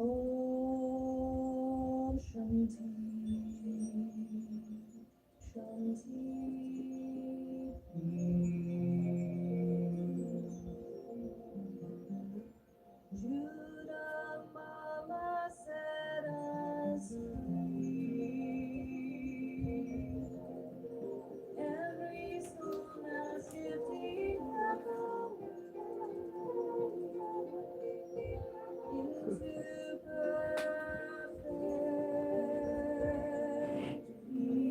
Om Shanti, Shanti, peace. Judah Mama set us free. Every soul now shifting into perfect peace.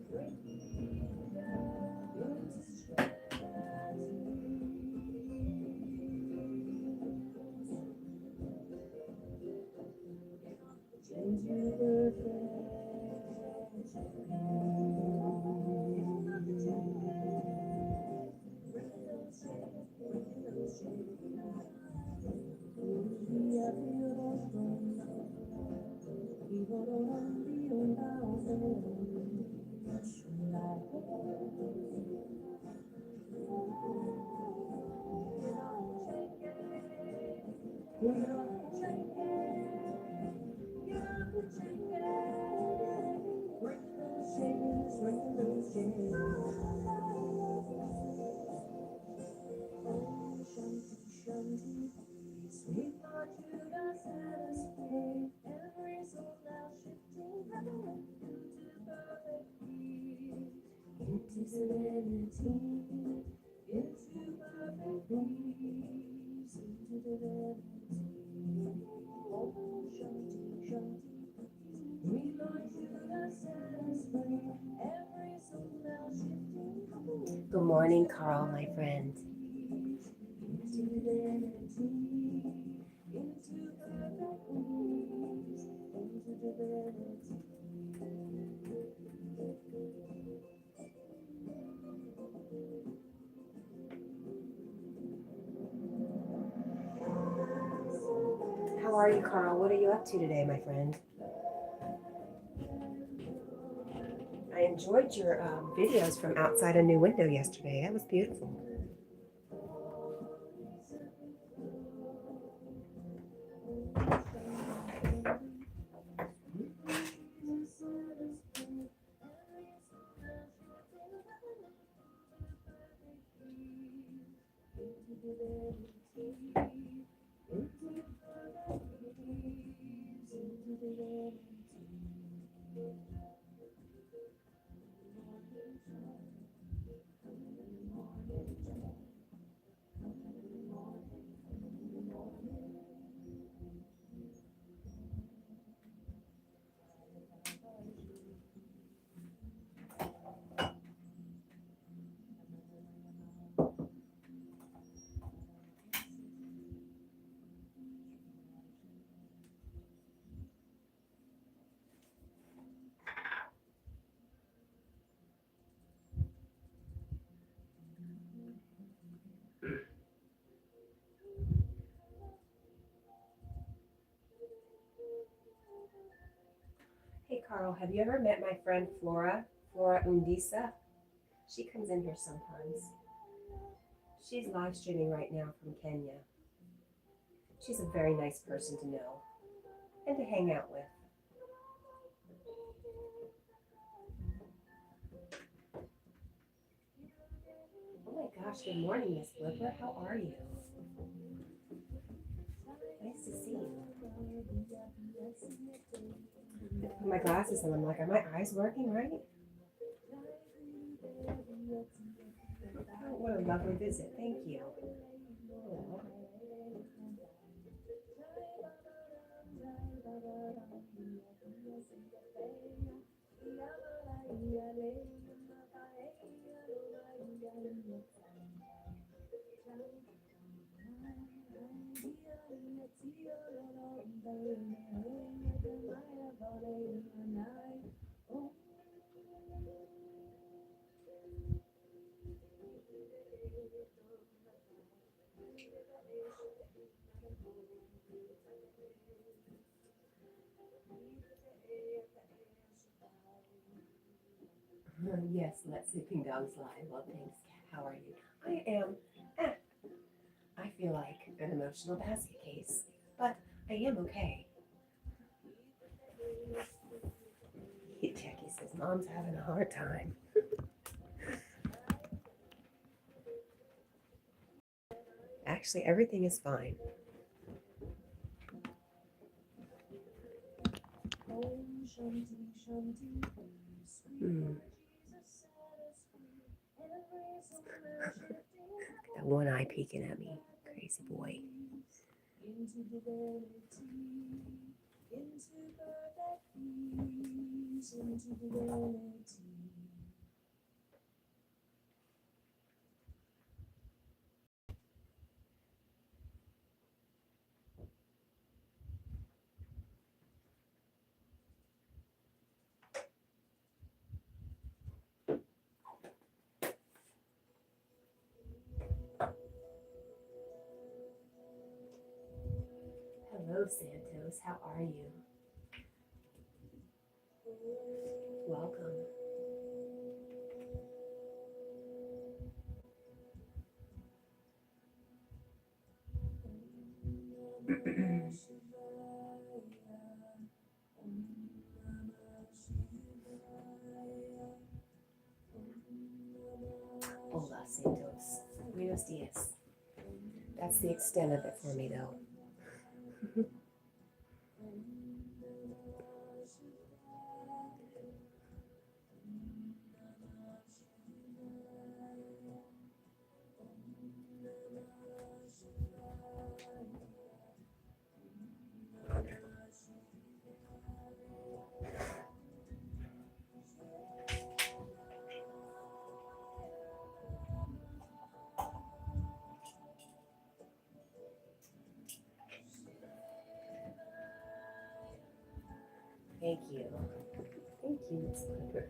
Breaking down into we thought you'd set us free. Every soul now shifting into perfect peace, into serenity, into perfect peace, into divinity. Oh, Shanti, Shanti, we thought you'd set us free. Every soul now shifting. Good morning, Carl, my friend. Into divinity, into perfect peace, into divinity. How are you, Carl? What are you up to today, my friend? I enjoyed your videos from outside a new window yesterday. That was beautiful. Hey, Carl, have you ever met my friend Flora Undisa? She comes in here sometimes. She's live streaming right now from Kenya. She's a very nice person to know and to hang out with. Oh my gosh, good morning, Miss Blipper. How are you? Nice to see you. I put my glasses on. I'm like, are my eyes working right? Oh, what a lovely visit. Thank you. Oh. Yes, let sleeping dogs lie. Well, thanks, Cat. How are you? I am. I feel feel like an emotional basket case, but I am okay. Jackie says, Mom's having a hard time. Actually, everything is fine. That one eye peeking at me. Crazy boy. Hello, Santos. How are you? Welcome. Hola, Santos. Buenos dias. That's the extent of it for me, though. Thank you. Thank you, Miss Clipper.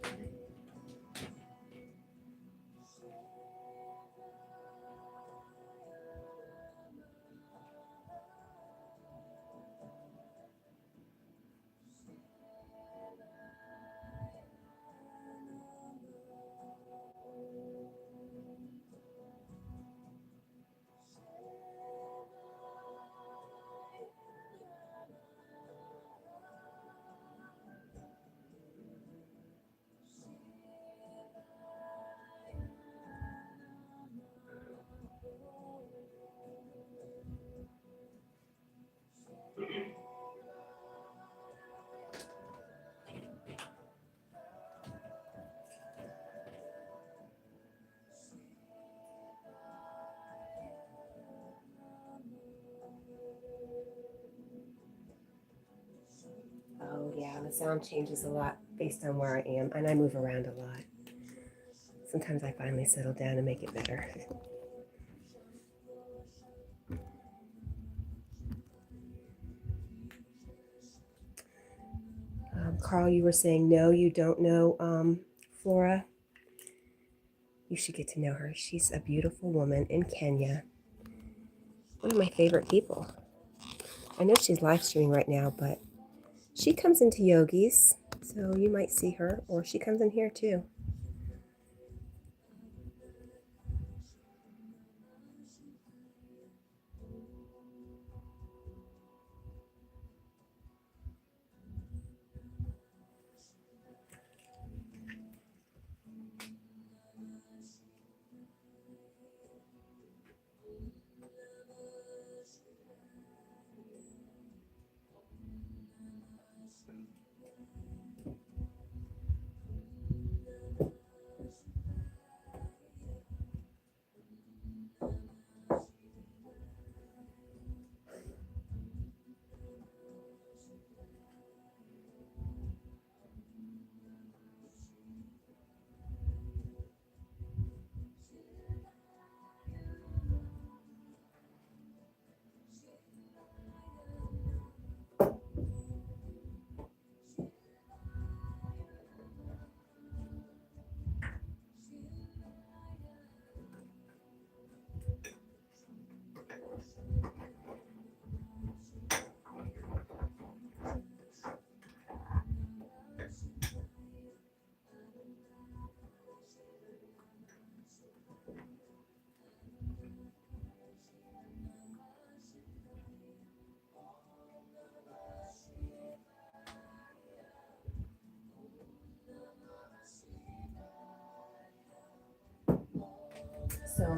Oh, yeah, the sound changes a lot based on where I am, and I move around a lot. Sometimes I finally settle down and make it better. Carl, you were saying no, you don't know Flora. You should get to know her. She's a beautiful woman in Kenya. One of my favorite people. I know she's live streaming right now, but she comes into Yogis, so you might see her, or she comes in here too.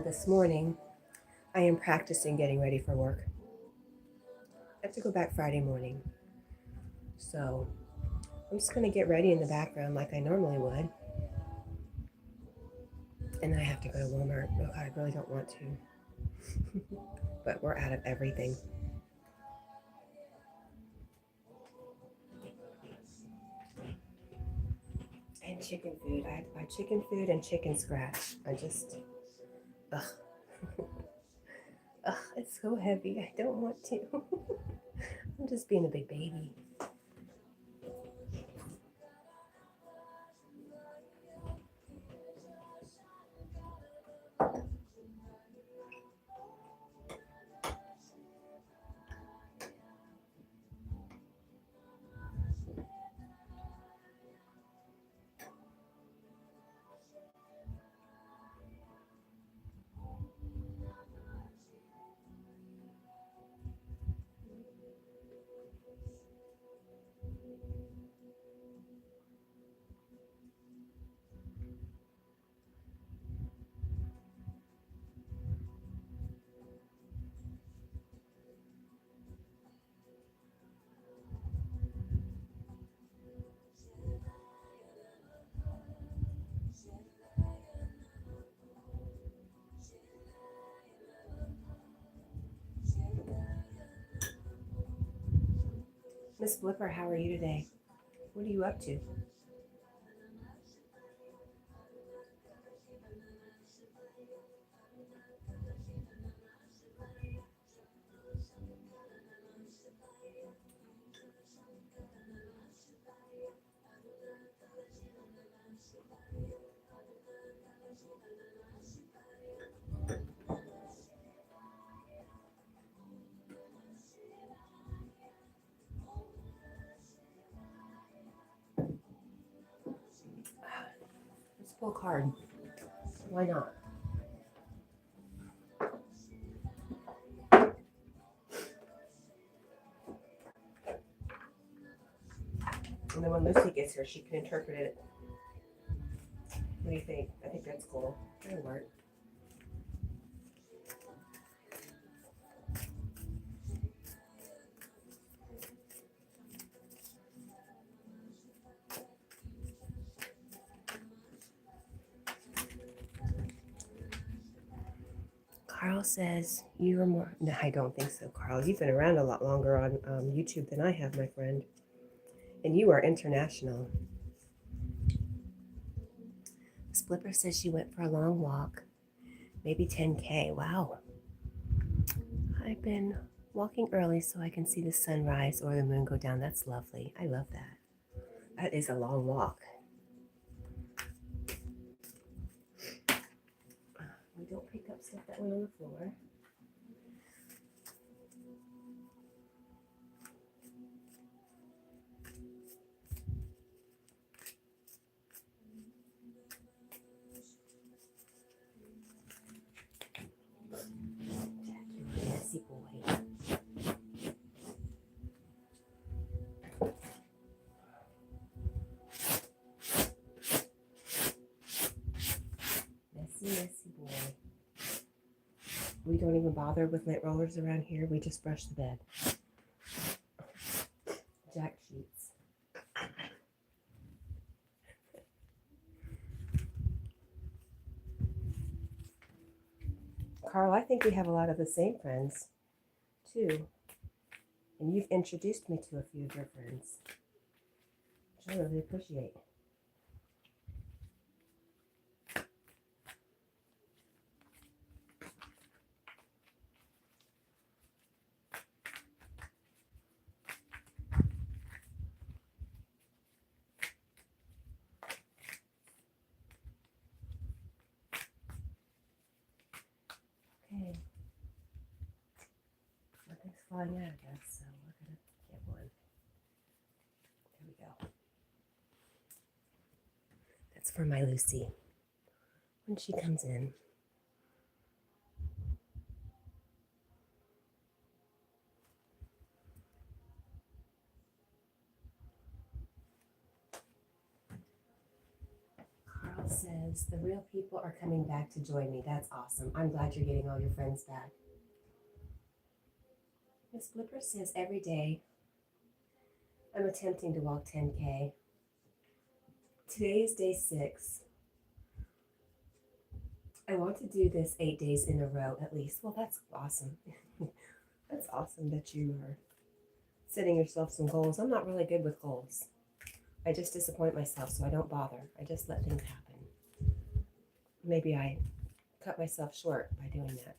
this morning, I am practicing getting ready for work. I have to go back Friday morning. So I'm just going to get ready in the background like I normally would. And then I have to go to Walmart. Oh God, I really don't want to. But we're out of everything. And chicken food. I have to buy chicken food and chicken scratch. I just, ugh. Ugh, it's so heavy. I don't want to. I'm just being a big baby. Miss Flipper, how are you today? What are you up to? Let's pull a card. Why not? And then when Lucy gets here, she can interpret it. What do you think? I think that's cool. That'll work. Carl says you are more. No, I don't think so, Carl. You've been around a lot longer on YouTube than I have, my friend. And you are international. Splipper says she went for a long walk, maybe 10K. Wow. I've been walking early so I can see the sunrise or the moon go down. That's lovely. I love that. That is a long walk. We don't pick up stuff that went on the floor. Messy boy. Messy boy. We don't even bother with lint rollers around here. We just brush the bed. Jack sheets. Carl, I think we have a lot of the same friends, too. And you've introduced me to a few of your friends, which I really appreciate. Okay. Nothing's flying out of us, so we're going to get one. There we go. That's for my Lucy when she comes in. Carl Carl says, the real people are coming back to join me. That's awesome. I'm glad you're getting all your friends back. Miss Flipper says, every day I'm attempting to walk 10K. Today is day 6. I want to do this 8 days in a row at least. Well, that's awesome. That's awesome that you are setting yourself some goals. I'm not really good with goals. I just disappoint myself, so I don't bother. I just let things happen. Maybe I cut myself short by doing that.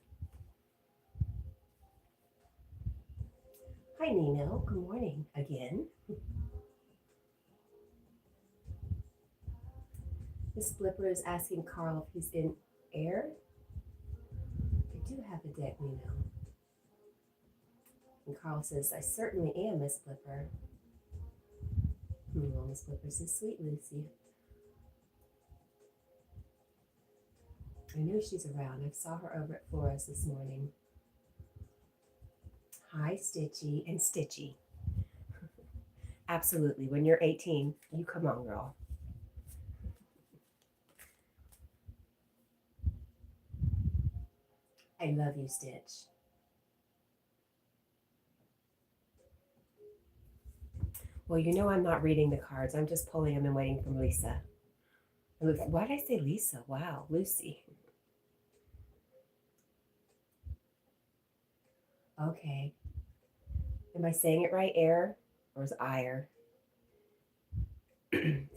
Hi, Nino. Good morning again. Miss Flipper is asking Carl if he's in air. I do have a deck, Nino. And Carl says, I certainly am, Miss Flipper. Well, Miss Flipper says, sweet Lucy. I know she's around. I saw her over at Flora's this morning. Hi, Stitchy and Stitchy. Absolutely. When you're 18, you come on, girl. I love you, Stitch. Well, you know I'm not reading the cards. I'm just pulling them and waiting for Lisa. Why did I say Lisa? Wow, Lucy. Okay. Am I saying it right, air? Or is ire?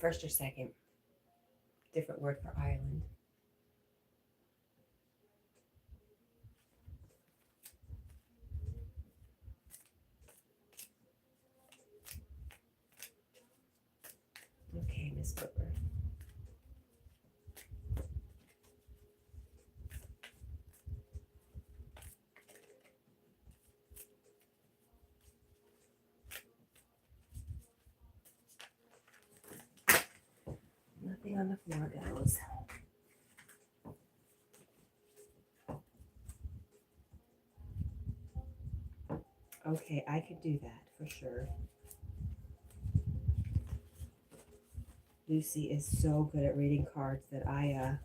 First or second? Different word for Ireland. Okay, Miss Flipper. Nothing on the floor goes. Okay, I could do that for sure. Lucy is so good at reading cards that I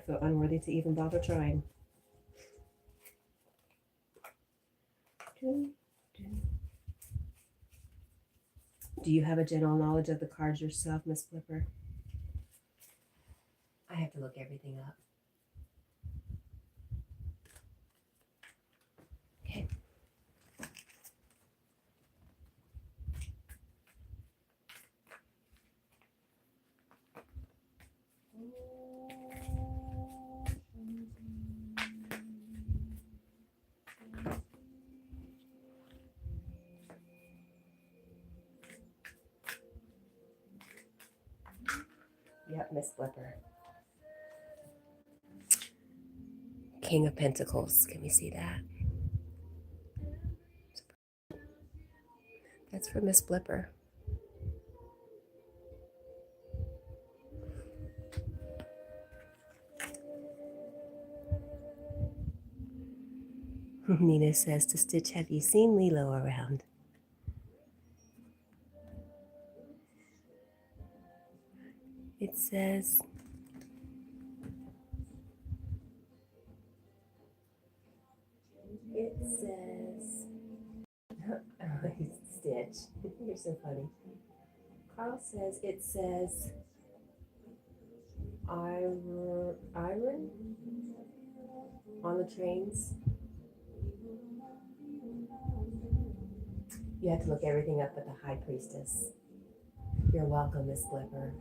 feel unworthy to even bother trying. Do you have a general knowledge of the cards yourself, Miss Flipper? I have to look everything up. Okay. Yep, Miss Flipper. King of Pentacles. Can we see that? That's for Miss Flipper. Nina says to Stitch, have you seen Lilo around? It says, Stitch, you're so funny. Carl says, it says, iron on the trains. You have to look everything up with the High Priestess. You're welcome, Miss Flipper.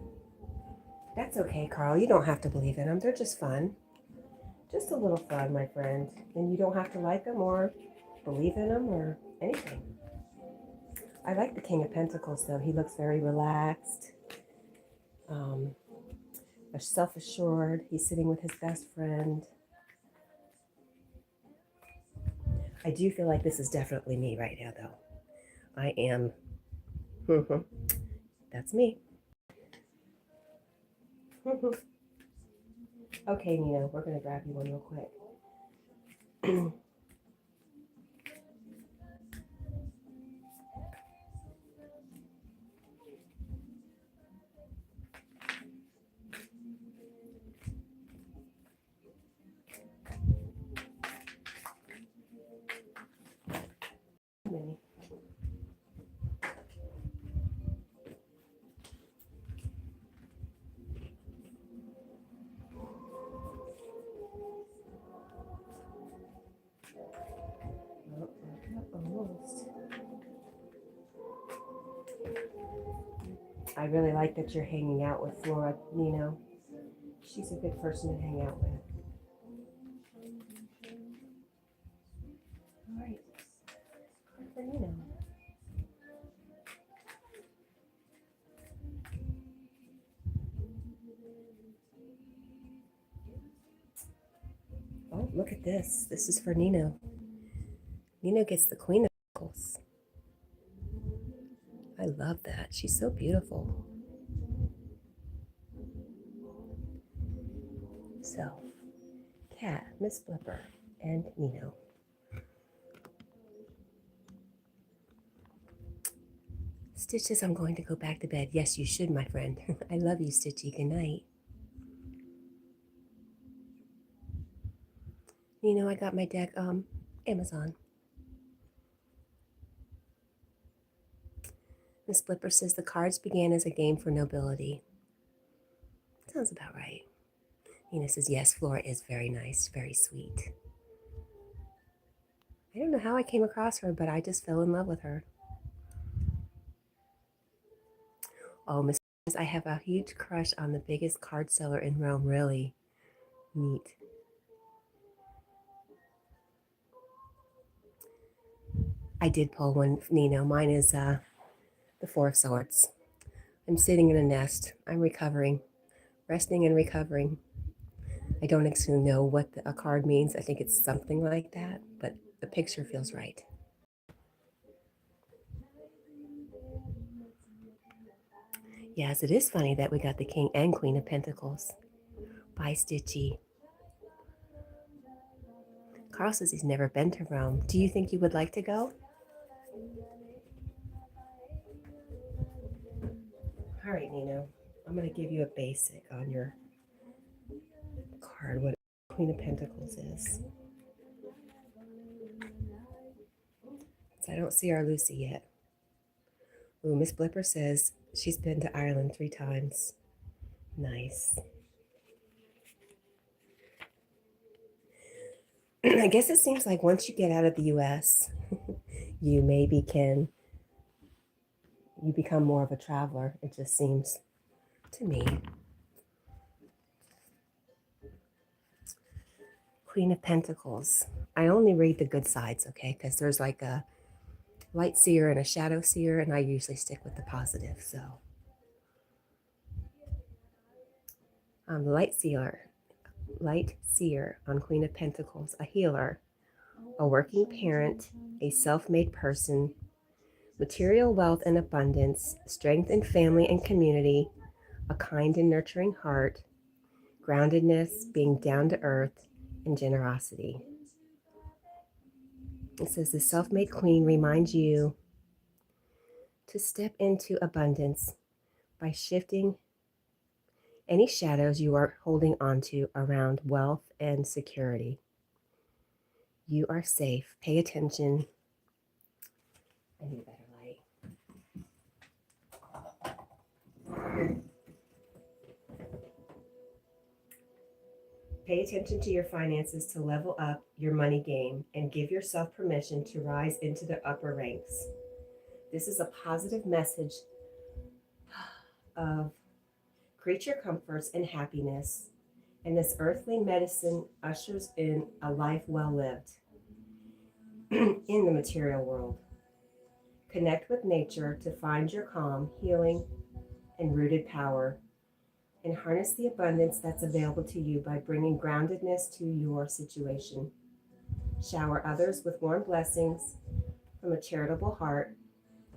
That's okay, Carl. You don't have to believe in them. They're just fun. Just a little fun, my friend. And you don't have to like them or believe in them or anything. I like the King of Pentacles, though. He looks very relaxed, self-assured. He's sitting with his best friend. I do feel like this is definitely me right now, though. I am. That's me. Okay, Nina, we're going to grab you one real quick. Almost. I really like that you're hanging out with Flora, Nino. She's a good person to hang out with. All right. Card for Nino. Oh, look at this. This is for Nino. Nino gets the Queen of Pentacles. I love that. She's so beautiful. So, Cat, Miss Flipper, and Nino. Stitches, I'm going to go back to bed. Yes, you should, my friend. I love you, Stitchy. Good night. Nino, I got my deck, Amazon. Miss Flipper says the cards began as a game for nobility. Sounds about right. Nina says, yes, Flora is very nice, very sweet. I don't know how I came across her, but I just fell in love with her. Oh, Miss says, I have a huge crush on the biggest card seller in Rome. Really neat. I did pull one, Nino. Mine is the Four of Swords. I'm sitting in a nest. I'm recovering, resting and recovering. I don't actually know what a card means. I think it's something like that, but the picture feels right. Yes, it is funny that we got the King and Queen of Pentacles. Bye, Stitchy. Carl says he's never been to Rome. Do you think you would like to go? All right, Nino. I'm going to give you a basic on your card, what Queen of Pentacles is. So I don't see our Lucy yet. Ooh, Miss Blipper says she's been to Ireland 3 times. Nice. I guess it seems like once you get out of the U.S., you become more of a traveler. It just seems to me. Queen of Pentacles. I only read the good sides, okay? Because there's like a light seer and a shadow seer, and I usually stick with the positive. So, light seer on Queen of Pentacles, a healer, a working parent, a self-made person, material wealth and abundance, strength in family and community, a kind and nurturing heart, groundedness, being down to earth, and generosity. It says the self-made queen reminds you to step into abundance by shifting any shadows you are holding onto around wealth and security. You are safe. Pay attention. I need a better light. Pay attention to your finances to level up your money game and give yourself permission to rise into the upper ranks. This is a positive message of creature comforts and happiness, and this earthly medicine ushers in a life well lived in the material world. Connect with nature to find your calm, healing, and rooted power, and harness the abundance that's available to you by bringing groundedness to your situation. Shower others with warm blessings from a charitable heart,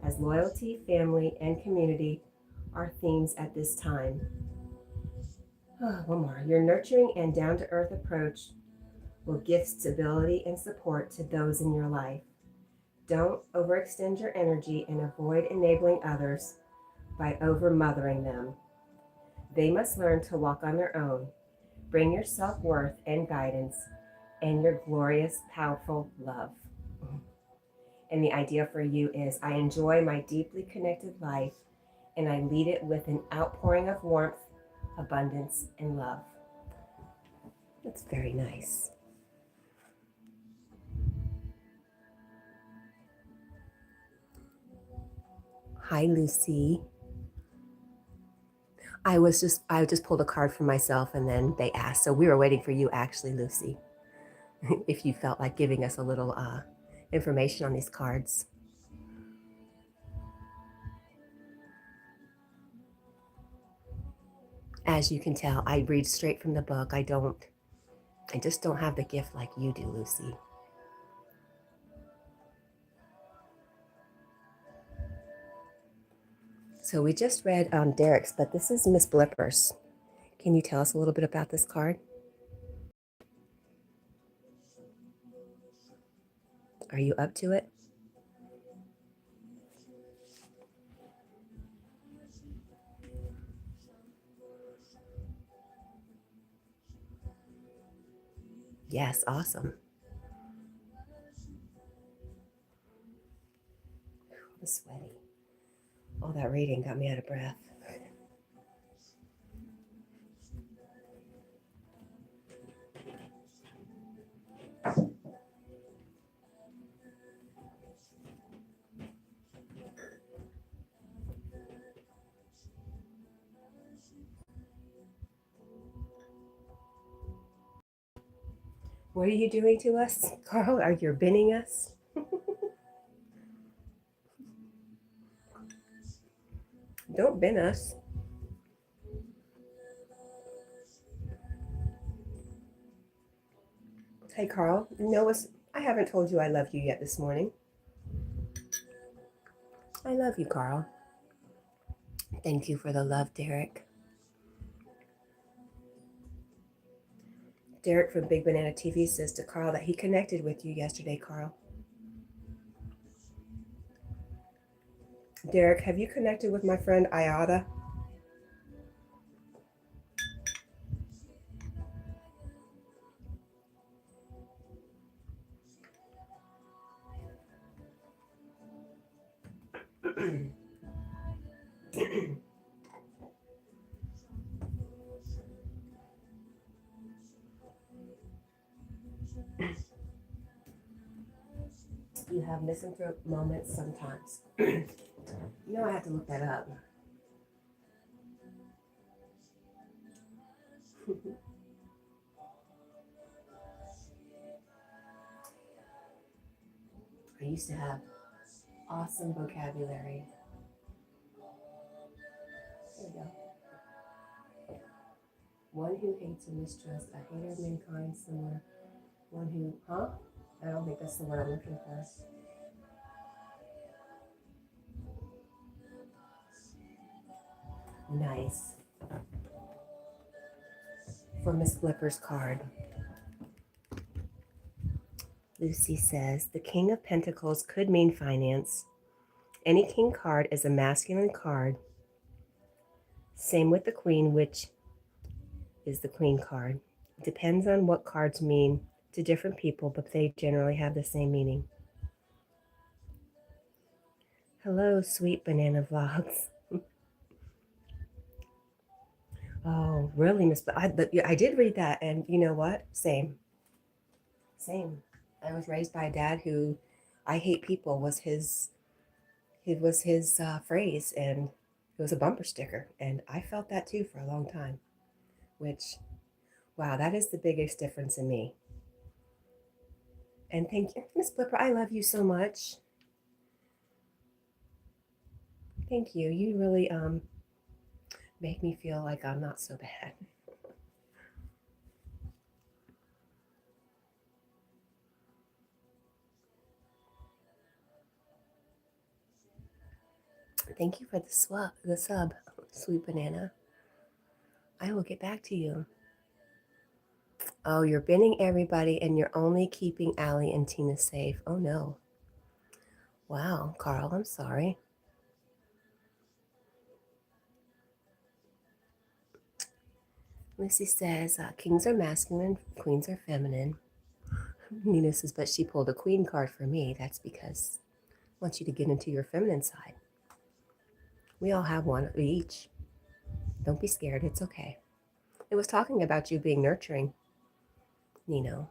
as loyalty, family, and community are themes at this time. One more. Your nurturing and down-to-earth approach will give stability and support to those in your life. Don't overextend your energy and avoid enabling others by over-mothering them. They must learn to walk on their own. Bring your self-worth and guidance and your glorious, powerful love. And the idea for you is, I enjoy my deeply connected life, and I lead it with an outpouring of warmth, abundance, and love. That's very nice. Hi, Lucy. I just pulled a card for myself and then they asked. So we were waiting for you actually, Lucy, if you felt like giving us a little information on these cards. As you can tell, I read straight from the book. I just don't have the gift like you do, Lucy. So we just read Derek's, but this is Miss Blipper's. Can you tell us a little bit about this card? Are you up to it? Yes, awesome. I'm sweaty. All that reading got me out of breath. What are you doing to us, Carl? Are you binning us? Don't bin us. Hey, Carl. I haven't told you I love you yet this morning. I love you, Carl. Thank you for the love, Derek. Derek from Big Banana TV says to Carl that he connected with you yesterday, Carl. Derek, have you connected with my friend Ayada? You have misanthrope moments sometimes. I have to look that up. I used to have awesome vocabulary. There we go. One who hates or mistrusts, a hater of mankind, similar. One who, I don't think that's the word I'm looking for. Nice. For Miss Blipper's card. Lucy says, the King of Pentacles could mean finance. Any king card is a masculine card. Same with the Queen, which is the Queen card. It depends on what cards mean to different people, but they generally have the same meaning. Hello, sweet banana vlogs. Oh, really, Miss? I did read that, and you know what? Same. I was raised by a dad who, "I hate people" was his. It was his phrase, and it was a bumper sticker, and I felt that too for a long time. Which, wow, that is the biggest difference in me. And thank you, Miss Blipper. I love you so much. Thank you. You really make me feel like I'm not so bad. Thank you for the sub, sweet banana. I will get back to you. Oh, you're binning everybody and you're only keeping Allie and Tina safe. Oh no. Wow, Carl, I'm sorry. Missy says, kings are masculine, queens are feminine. Nina says, but she pulled a queen card for me. That's because I want you to get into your feminine side. We all have one of each. Don't be scared. It's okay. It was talking about you being nurturing, Nino.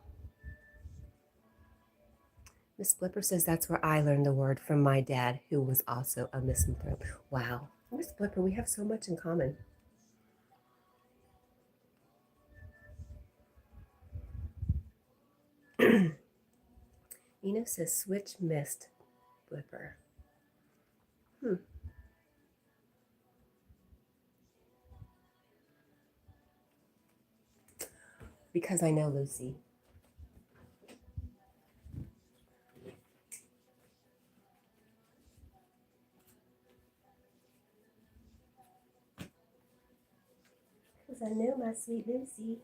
Miss Flipper says that's where I learned the word from my dad, who was also a misanthrope. Wow. Miss Flipper, we have so much in common. Nina says switch missed Flipper. Because I know Lucy. Because I know my sweet Lucy.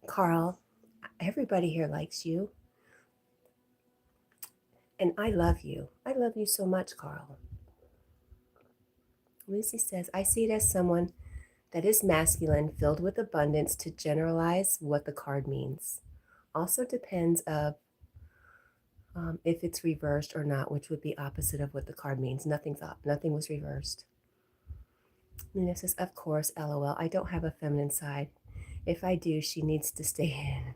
Carl, everybody here likes you. And I love you. I love you so much, Carl. Lucy says, I see it as someone that is masculine, filled with abundance, to generalize what the card means. Also depends of if it's reversed or not, which would be opposite of what the card means. Nothing's up. Nothing was reversed. Nina says, of course, LOL. I don't have a feminine side. If I do, she needs to stay in.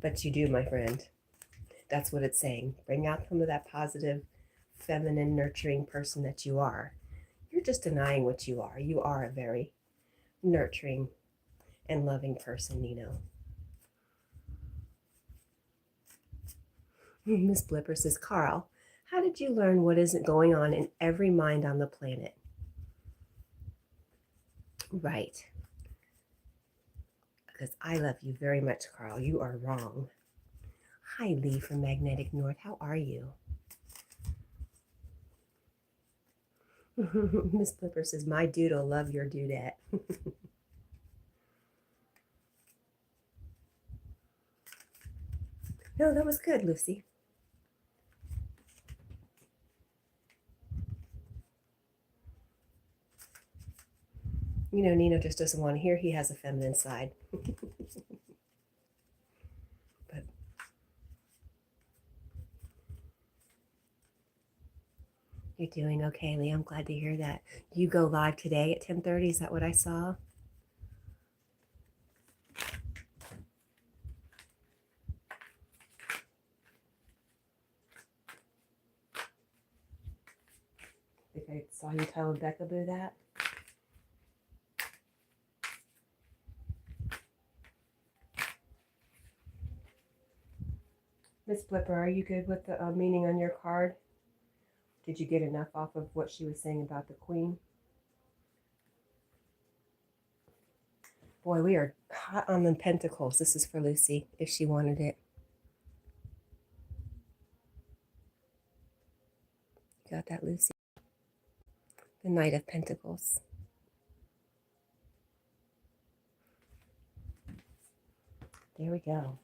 But you do, my friend. That's what it's saying. Bring out some of that positive, feminine, nurturing person that you are. You're just denying what you are. You are a very nurturing and loving person, Nino. Miss Blipper says, Carl, how did you learn what isn't going on in every mind on the planet? Right. Because I love you very much, Carl. You are wrong. Hi, Lee from Magnetic North. How are you? Miss Blipper says, my dude'll love your dudette. No, that was good, Lucy. You know, Nino just doesn't want to hear he has a feminine side. But you're doing okay, Lee. I'm glad to hear that. You go live today at 10:30. Is that what I saw? I think I saw you tell Becca Boo that. Miss Flipper, are you good with the meaning on your card? Did you get enough off of what she was saying about the Queen? Boy, we are hot on the pentacles. This is for Lucy, if she wanted it. You got that, Lucy? The Knight of Pentacles. There we go.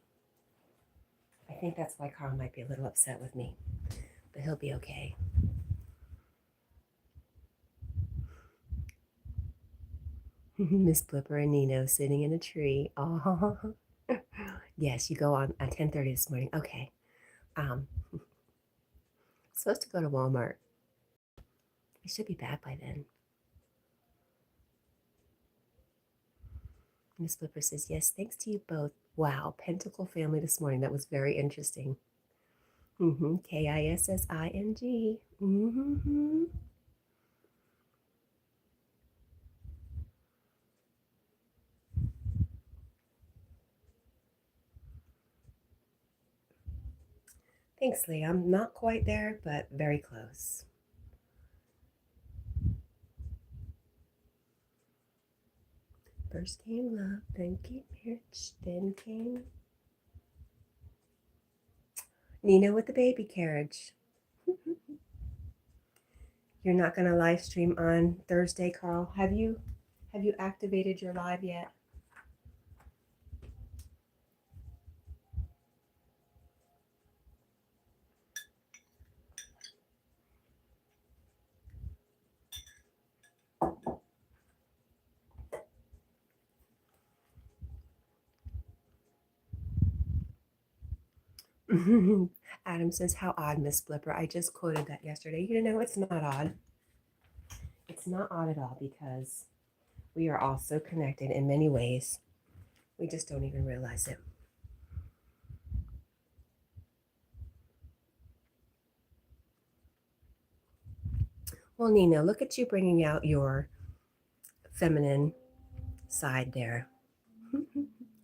I think that's why Carl might be a little upset with me, but he'll be okay. Miss Blipper and Nino sitting in a tree. Oh, yes, you go on at 10:30 this morning. Okay. Supposed to go to Walmart. It should be back by then. Miss Blipper says, yes, thanks to you both. Wow, Pentacle family this morning. That was very interesting. K-I-S-S-I-N-G. Thanks, Lee. I'm not quite there, but very close. First came love, then came marriage, then came Nina with the baby carriage. You're not going to live stream on Thursday, Carl. Have you activated your live yet? Adam says, how odd, Miss Flipper. I just quoted that yesterday. You know, it's not odd. It's not odd at all because we are all so connected in many ways. We just don't even realize it. Well, Nina, look at you bringing out your feminine side there.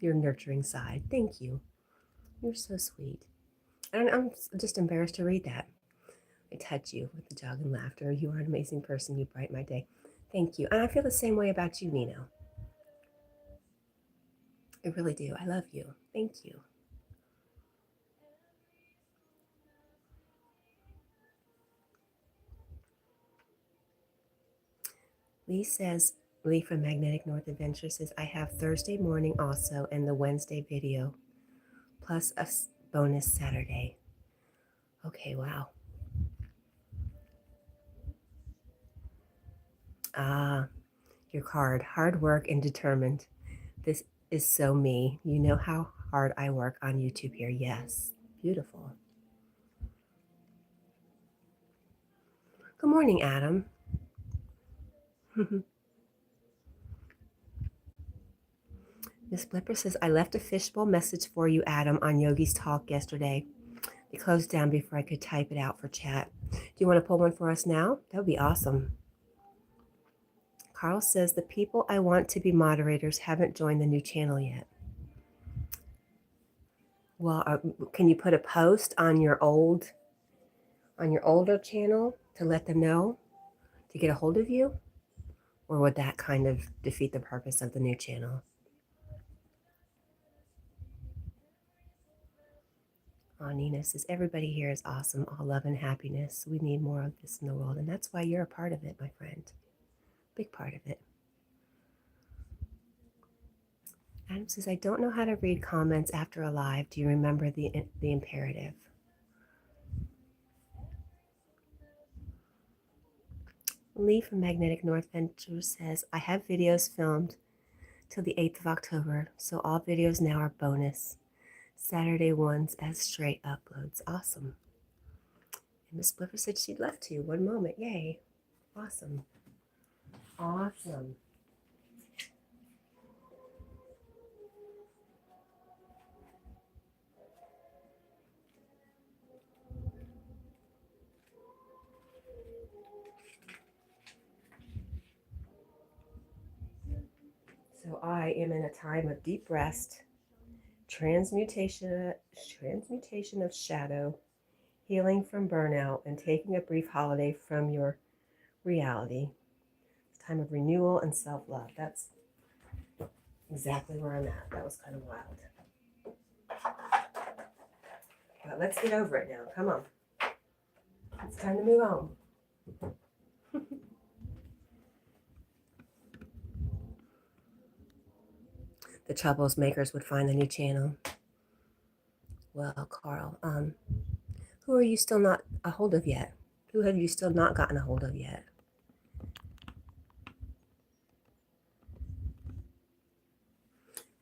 Your nurturing side. Thank you. You're so sweet. And I'm just embarrassed to read that. I touch you with the jog and laughter. You are an amazing person. You brighten my day. Thank you. And I feel the same way about you, Nina. I really do. I love you. Thank you. Lee from Magnetic North Adventure says, I have Thursday morning also and the Wednesday video, plus a bonus Saturday. Okay, wow. Ah, your card, hard work and determined. This is so me. You know how hard I work on YouTube here. Yes, beautiful. Good morning, Adam. Miss Flipper says, I left a fishbowl message for you, Adam, on Yogi's Talk yesterday. It closed down before I could type it out for chat. Do you want to pull one for us now? That would be awesome. Carl says, the people I want to be moderators haven't joined the new channel yet. Well, can you put a post on your older channel to let them know to get a hold of you? Or would that kind of defeat the purpose of the new channel? Oh, Nina says, everybody here is awesome. All love and happiness. We need more of this in the world. And that's why you're a part of it, my friend. Big part of it. Adam says, I don't know how to read comments after a live. Do you remember the imperative? Lee from Magnetic North Venture says, I have videos filmed till the 8th of October, so all videos now are bonus. Saturday ones as straight uploads. Awesome. And Miss Flipper said she'd love to. One moment. Yay. Awesome. Awesome. So I am in a time of deep rest, transmutation of shadow, healing from burnout, and taking a brief holiday from your reality. It's a time of renewal and self-love. That's exactly where I'm at. That was kind of wild. But let's get over it now. Come on. It's time to move on. The Troubles makers would find the new channel. Well, Carl, who are you still not a hold of yet? Who have you still not gotten a hold of yet?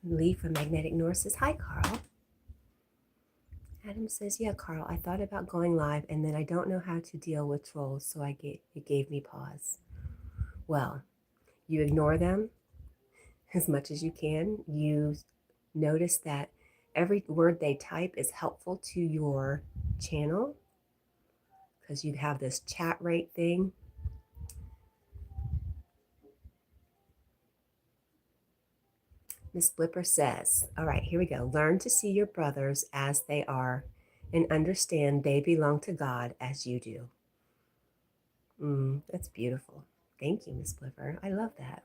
Lee from Magnetic North says, hi, Carl. Adam says, yeah, Carl, I thought about going live and then I don't know how to deal with trolls, so it gave me pause. Well, you ignore them as much as you can. You notice that every word they type is helpful to your channel because you have this chat rate thing. Miss Flipper says, all right, here we go. Learn to see your brothers as they are and understand they belong to God as you do. That's beautiful. Thank you, Miss Flipper. I love that.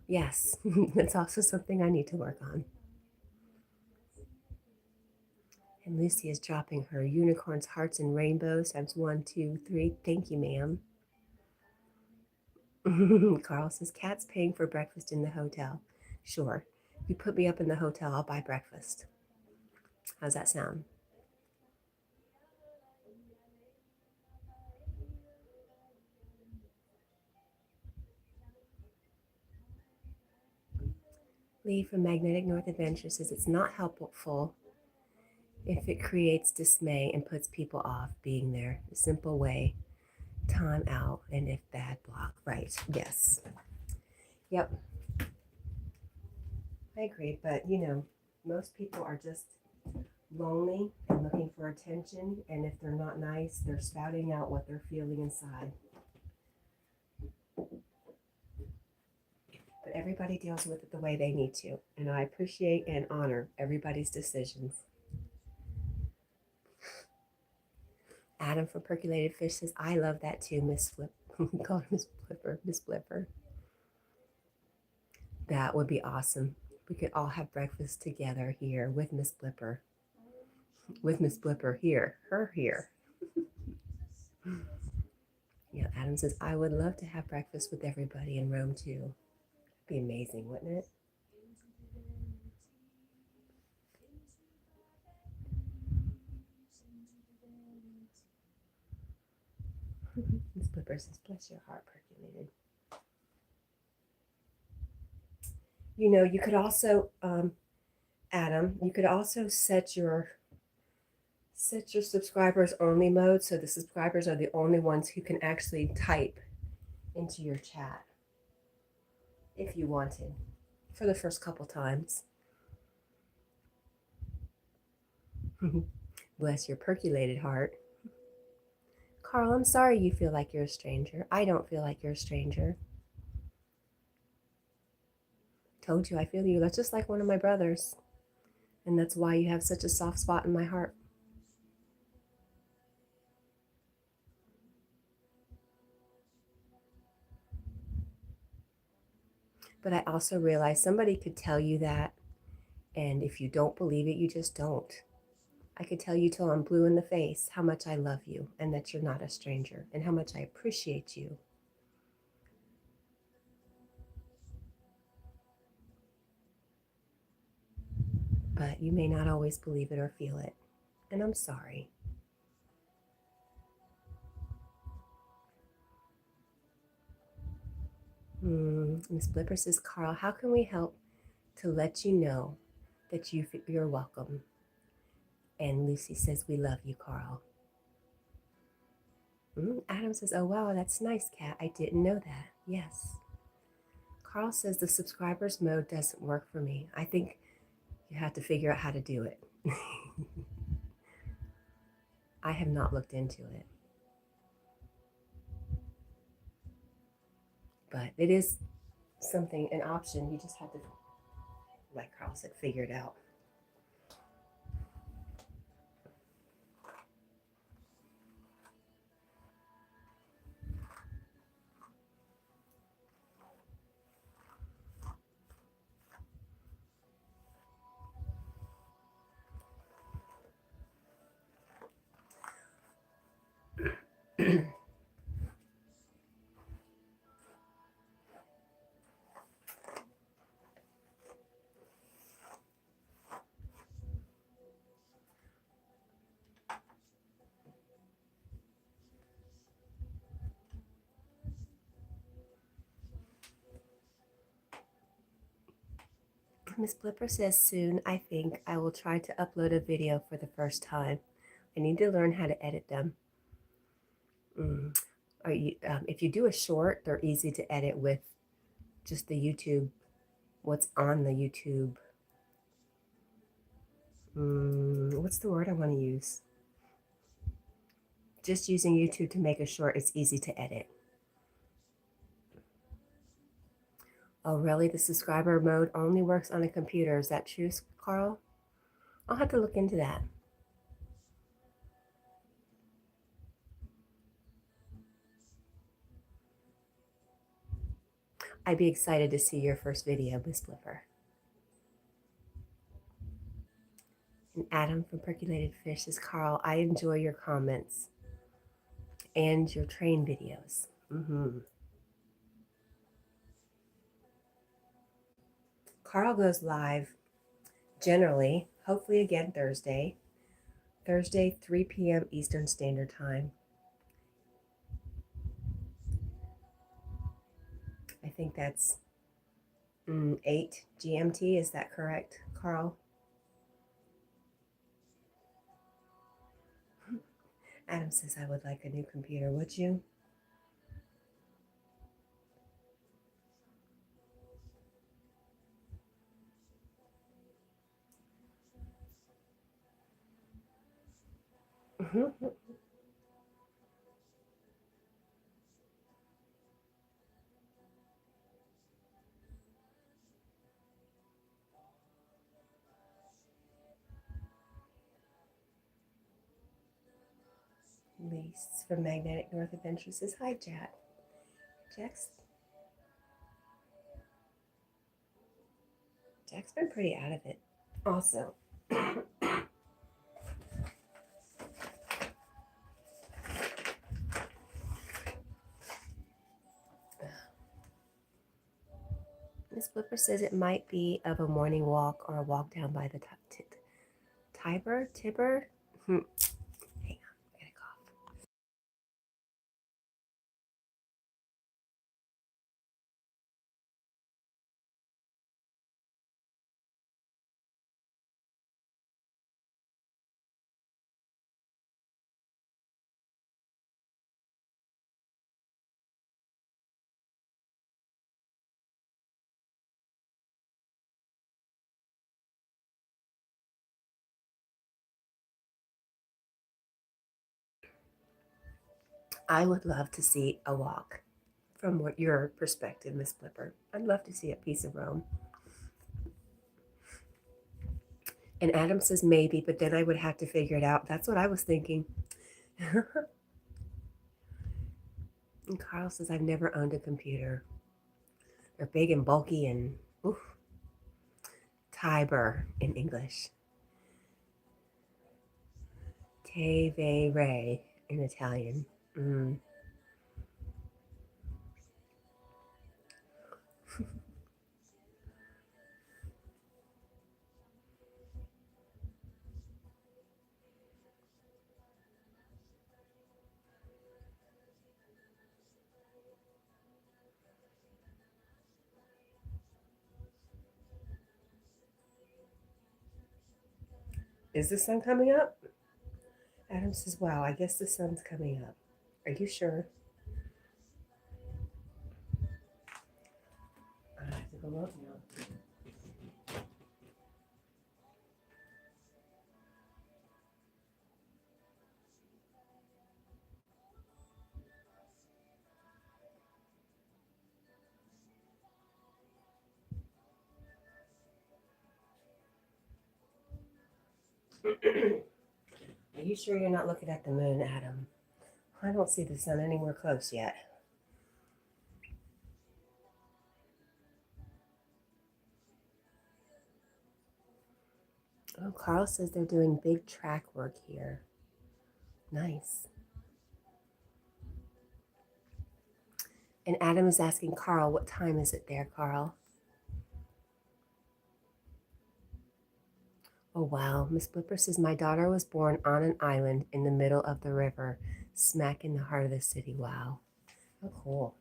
Yes, that's also something I need to work on. And Lucy is dropping her unicorns, hearts, and rainbows times 1, 2, 3. Thank you, ma'am. Carl says, Cat's paying for breakfast in the hotel. Sure. You put me up in the hotel, I'll buy breakfast. How's that sound? Lee from Magnetic North Adventure says, it's not helpful if it creates dismay and puts people off being there. The simple way, time out, and if bad, block. Right, yes. Yep. I agree, but most people are just lonely and looking for attention, and if they're not nice, they're spouting out what they're feeling inside. But everybody deals with it the way they need to, and I appreciate and honor everybody's decisions. Adam from Percolated Fish says, I love that too, Miss Flip. Call her Miss Flipper. That would be awesome. We could all have breakfast together here with Miss Flipper. With Miss Flipper here, her here. Yeah, Adam says, I would love to have breakfast with everybody in Rome too. It'd be amazing, wouldn't it? Miss Flipper says, bless your heart, Percolated. You could also, Adam, you could also set your subscribers only mode, so the subscribers are the only ones who can actually type into your chat if you wanted for the first couple times. Bless your percolated heart. Carl, I'm sorry you feel like you're a stranger. I don't feel like you're a stranger. Told you I feel you. That's just like one of my brothers. And that's why you have such a soft spot in my heart. But I also realize somebody could tell you that, and if you don't believe it, you just don't. I could tell you till I'm blue in the face how much I love you and that you're not a stranger and how much I appreciate you. But you may not always believe it or feel it, and I'm sorry. Miss Blipper says, Carl, how can we help to let you know that you're welcome? And Lucy says, we love you, Carl. Adam says, oh, wow, that's nice, Cat. I didn't know that. Yes. Carl says, the subscribers mode doesn't work for me. I think you have to figure out how to do it. I have not looked into it. But it is something, an option. You just have to, like Carl said, figure it out. Miss Blipper says soon, I think I will try to upload a video for the first time. I need to learn how to edit them. If you do a short, they're easy to edit with just the YouTube, what's on the YouTube. What's the word I want to use? Just using YouTube to make a short, it's easy to edit. Oh, really? The subscriber mode only works on a computer. Is that true, Carl? I'll have to look into that. I'd be excited to see your first video, Miss Flipper. And Adam from Percolated Fish says, Carl, I enjoy your comments and your train videos. Carl goes live generally, hopefully again Thursday, 3 p.m. Eastern Standard Time. I think that's 8 GMT. Is that correct, Carl? Adam says, I would like a new computer. Would you? Lise from Magnetic North Adventure says, hi, Jack. Jack's been pretty out of it. Also, Miss Blipper says it might be of a morning walk or a walk down by the Tiber? Hang on, I gotta cough. I would love to see a walk from what your perspective, Miss Blipper. I'd love to see a piece of Rome. And Adam says maybe, but then I would have to figure it out. That's what I was thinking. And Carl says, I've never owned a computer. They're big and bulky and oof. Tiber in English. Tevere in Italian. Is the sun coming up? Adam says, wow, I guess the sun's coming up. Are you sure? I have to go look now. Are you sure you're not looking at the moon, Adam? I don't see the sun anywhere close yet. Oh, Carl says they're doing big track work here. Nice. And Adam is asking Carl, what time is it there, Carl? Oh, wow. Miss Blipper says, my daughter was born on an island in the middle of the river, smack in the heart of the city. Wow. How cool.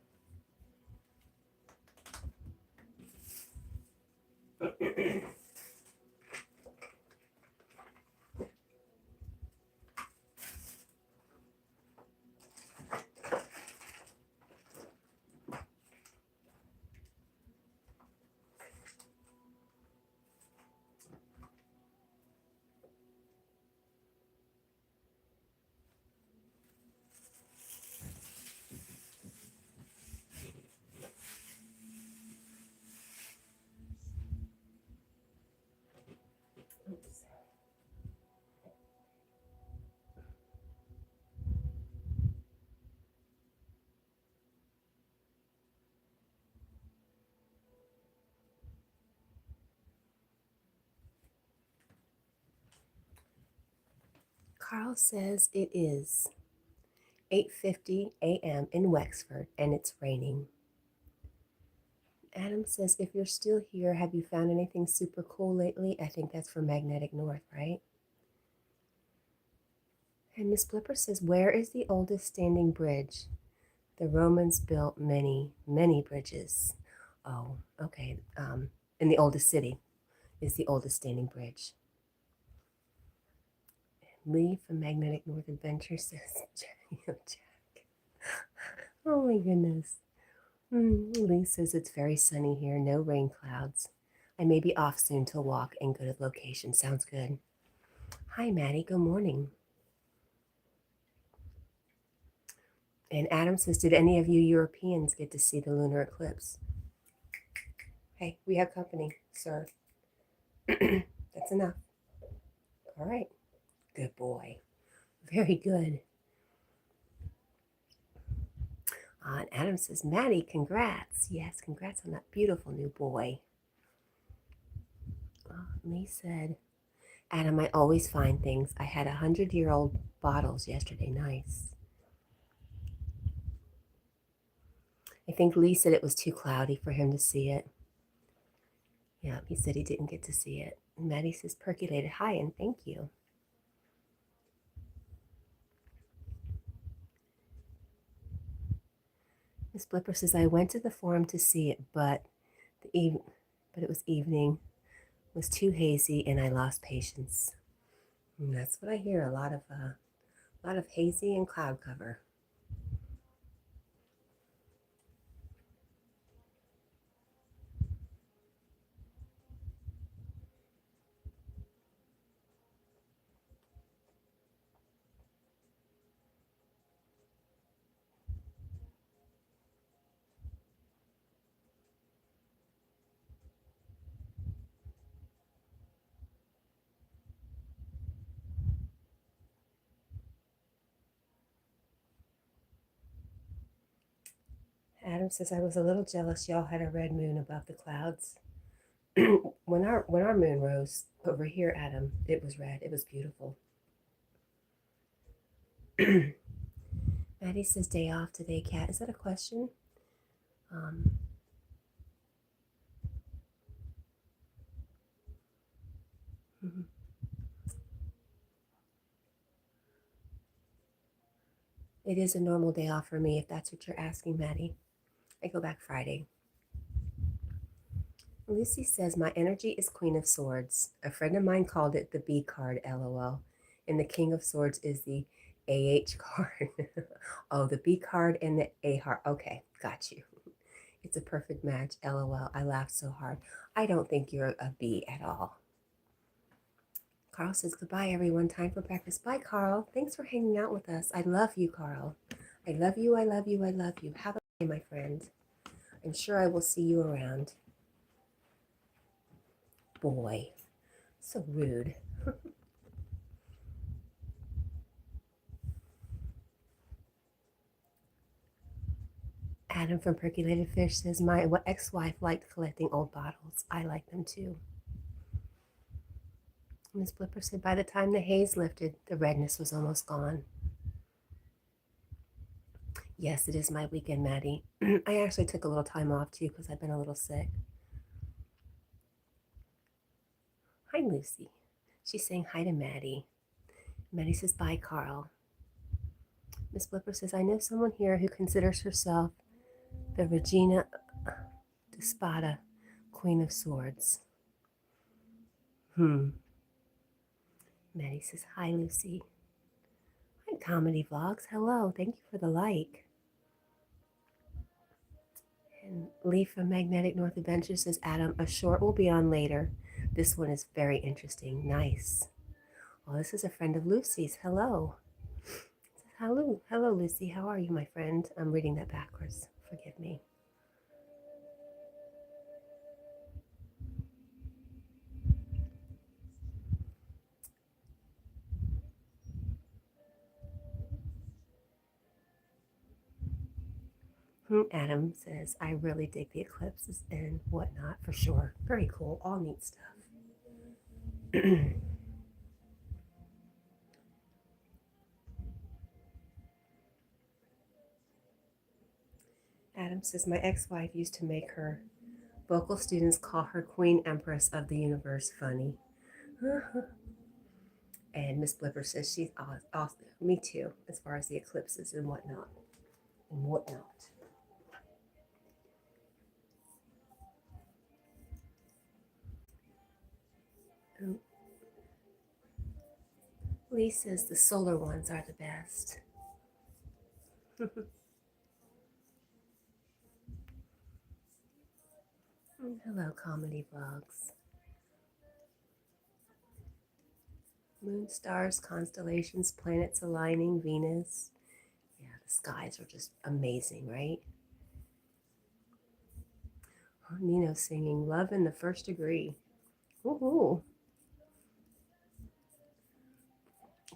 Carl says it is 8:50 a.m. in Wexford and it's raining. Adam says, if you're still here, have you found anything super cool lately? I think that's for Magnetic North, right? And Miss Blipper says, where is the oldest standing bridge? The Romans built many, many bridges. Oh, okay. In the oldest city is the oldest standing bridge. Lee from Magnetic North Adventure says, Jack. Oh my goodness. Lee says it's very sunny here, no rain clouds. I may be off soon to walk and go to the location. Sounds good. Hi, Maddie. Good morning. And Adam says, did any of you Europeans get to see the lunar eclipse? Hey, we have company, sir. That's enough. All right. Good boy. Very good. And Adam says, Maddie, congrats. Yes, congrats on that beautiful new boy. Lee said, Adam, I always find things. I had 100-year-old bottles yesterday. Nice. I think Lee said it was too cloudy for him to see it. Yeah, he said he didn't get to see it. And Maddie says, percolated. Hi, and thank you. Miss Blipper says, I went to the forum to see it, but it was evening, was too hazy, and I lost patience. And that's what I hear, a lot of hazy and cloud cover. Adam says, I was a little jealous y'all had a red moon above the clouds. when our moon rose over here, Adam, it was red. It was beautiful. Maddie says, day off today, Cat. Is that a question? It is a normal day off for me, if that's what you're asking, Maddie. I go back Friday. Lucy says, my energy is Queen of Swords. A friend of mine called it the B card, LOL. And the King of Swords is the AH card. Oh, the B card and the A heart. Okay, got you. It's a perfect match, LOL. I laughed so hard. I don't think you're a B at all. Carl says, goodbye, everyone. Time for breakfast. Bye, Carl. Thanks for hanging out with us. I love you, Carl. I love you, I love you, I love you. Have a good day, my friend. I'm sure I will see you around. Boy, so rude. Adam from Percolated Fish says, my ex-wife liked collecting old bottles. I like them too. Miss Blipper said, by the time the haze lifted, the redness was almost gone. Yes, it is my weekend, Maddie. I actually took a little time off too because I've been a little sick. Hi, Lucy. She's saying hi to Maddie. Maddie says, bye, Carl. Miss Blipper says, I know someone here who considers herself the Regina Spada, Queen of Swords. Maddie says, hi, Lucy. Hi, Comedy Vlogs. Hello. Thank you for the like. And Lee from Magnetic North Adventure says, Adam, a short will be on later. This one is very interesting. Nice. Well, this is a friend of Lucy's. Hello. Hello. Hello, Lucy. How are you, my friend? I'm reading that backwards. Forgive me. Adam says, I really dig the eclipses and whatnot for sure. Very cool. All neat stuff. Adam says, my ex-wife used to make her Vocal students call her Queen Empress of the Universe. Funny. And Miss Blipper says she's awesome. Me too, as far as the eclipses and whatnot. Lee says the solar ones are the best. Hello, comedy vlogs. Moon, stars, constellations, planets aligning, Venus. Yeah, the skies are just amazing, right? Oh, Nino singing Love in the First Degree. Ooh.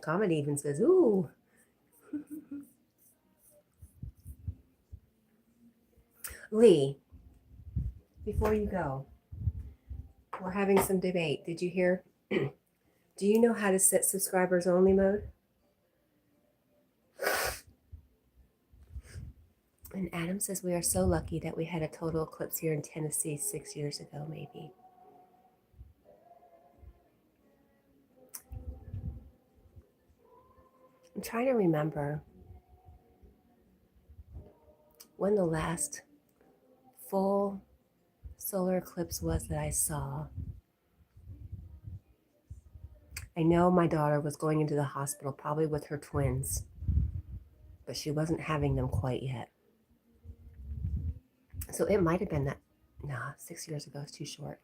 Comedy even says, ooh. Lee, before you go, we're having some debate. Did you hear? Do you know how to set subscribers only mode? And Adam says we are so lucky that we had a total eclipse here in Tennessee 6 years ago, maybe. I'm trying to remember when the last full solar eclipse was that I saw. I know my daughter was going into the hospital, probably with her twins, but she wasn't having them quite yet. So it might have been that. Nah, 6 years ago is too short.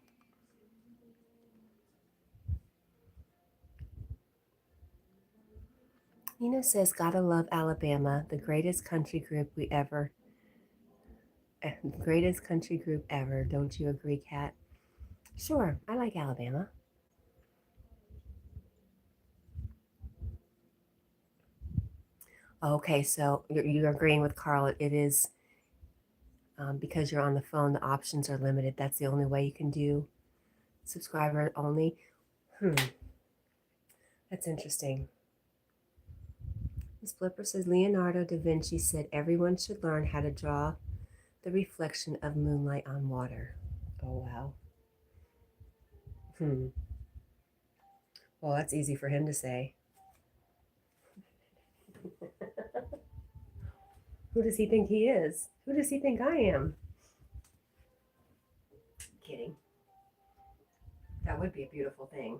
Nina says, gotta love Alabama, the greatest country group ever. Don't you agree, Kat? Sure, I like Alabama. Okay, so you're agreeing with Carl. It is because you're on the phone, the options are limited. That's the only way you can do subscriber only. That's interesting. Ms. Flipper says, Leonardo da Vinci said everyone should learn how to draw the reflection of moonlight on water. Oh, wow. Well, that's easy for him to say. Who does he think he is? Who does he think I am? Kidding. That would be a beautiful thing.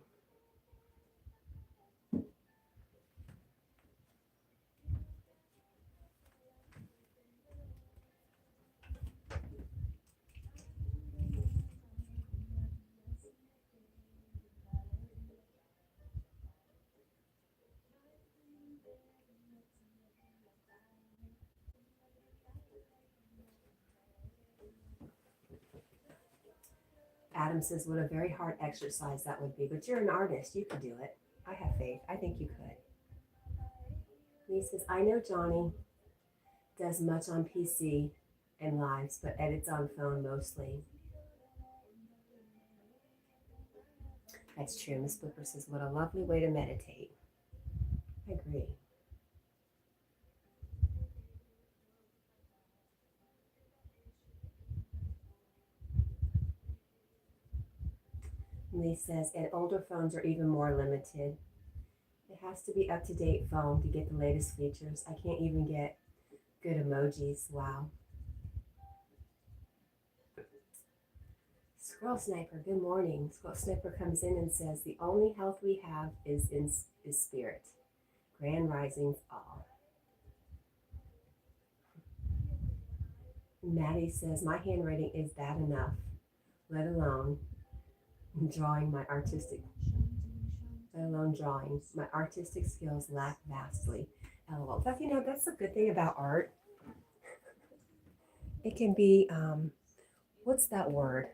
Adam says, what a very hard exercise that would be. But you're an artist. You could do it. I have faith. I think you could. He says, I know Johnny does much on PC and lives, but edits on phone mostly. That's true. Miss Flipper says, what a lovely way to meditate. I agree. Lee says, and older phones are even more limited. It has to be up-to-date phone to get the latest features. I can't even get good emojis. Wow. Squirrel Sniper, good morning. Squirrel Sniper comes in and says, the only health we have is spirit. Grand risings all. Maddie says, my handwriting is bad enough, let alone drawing. My artistic skills lack vastly. LOL. That's the good thing about art. It can be, what's that word?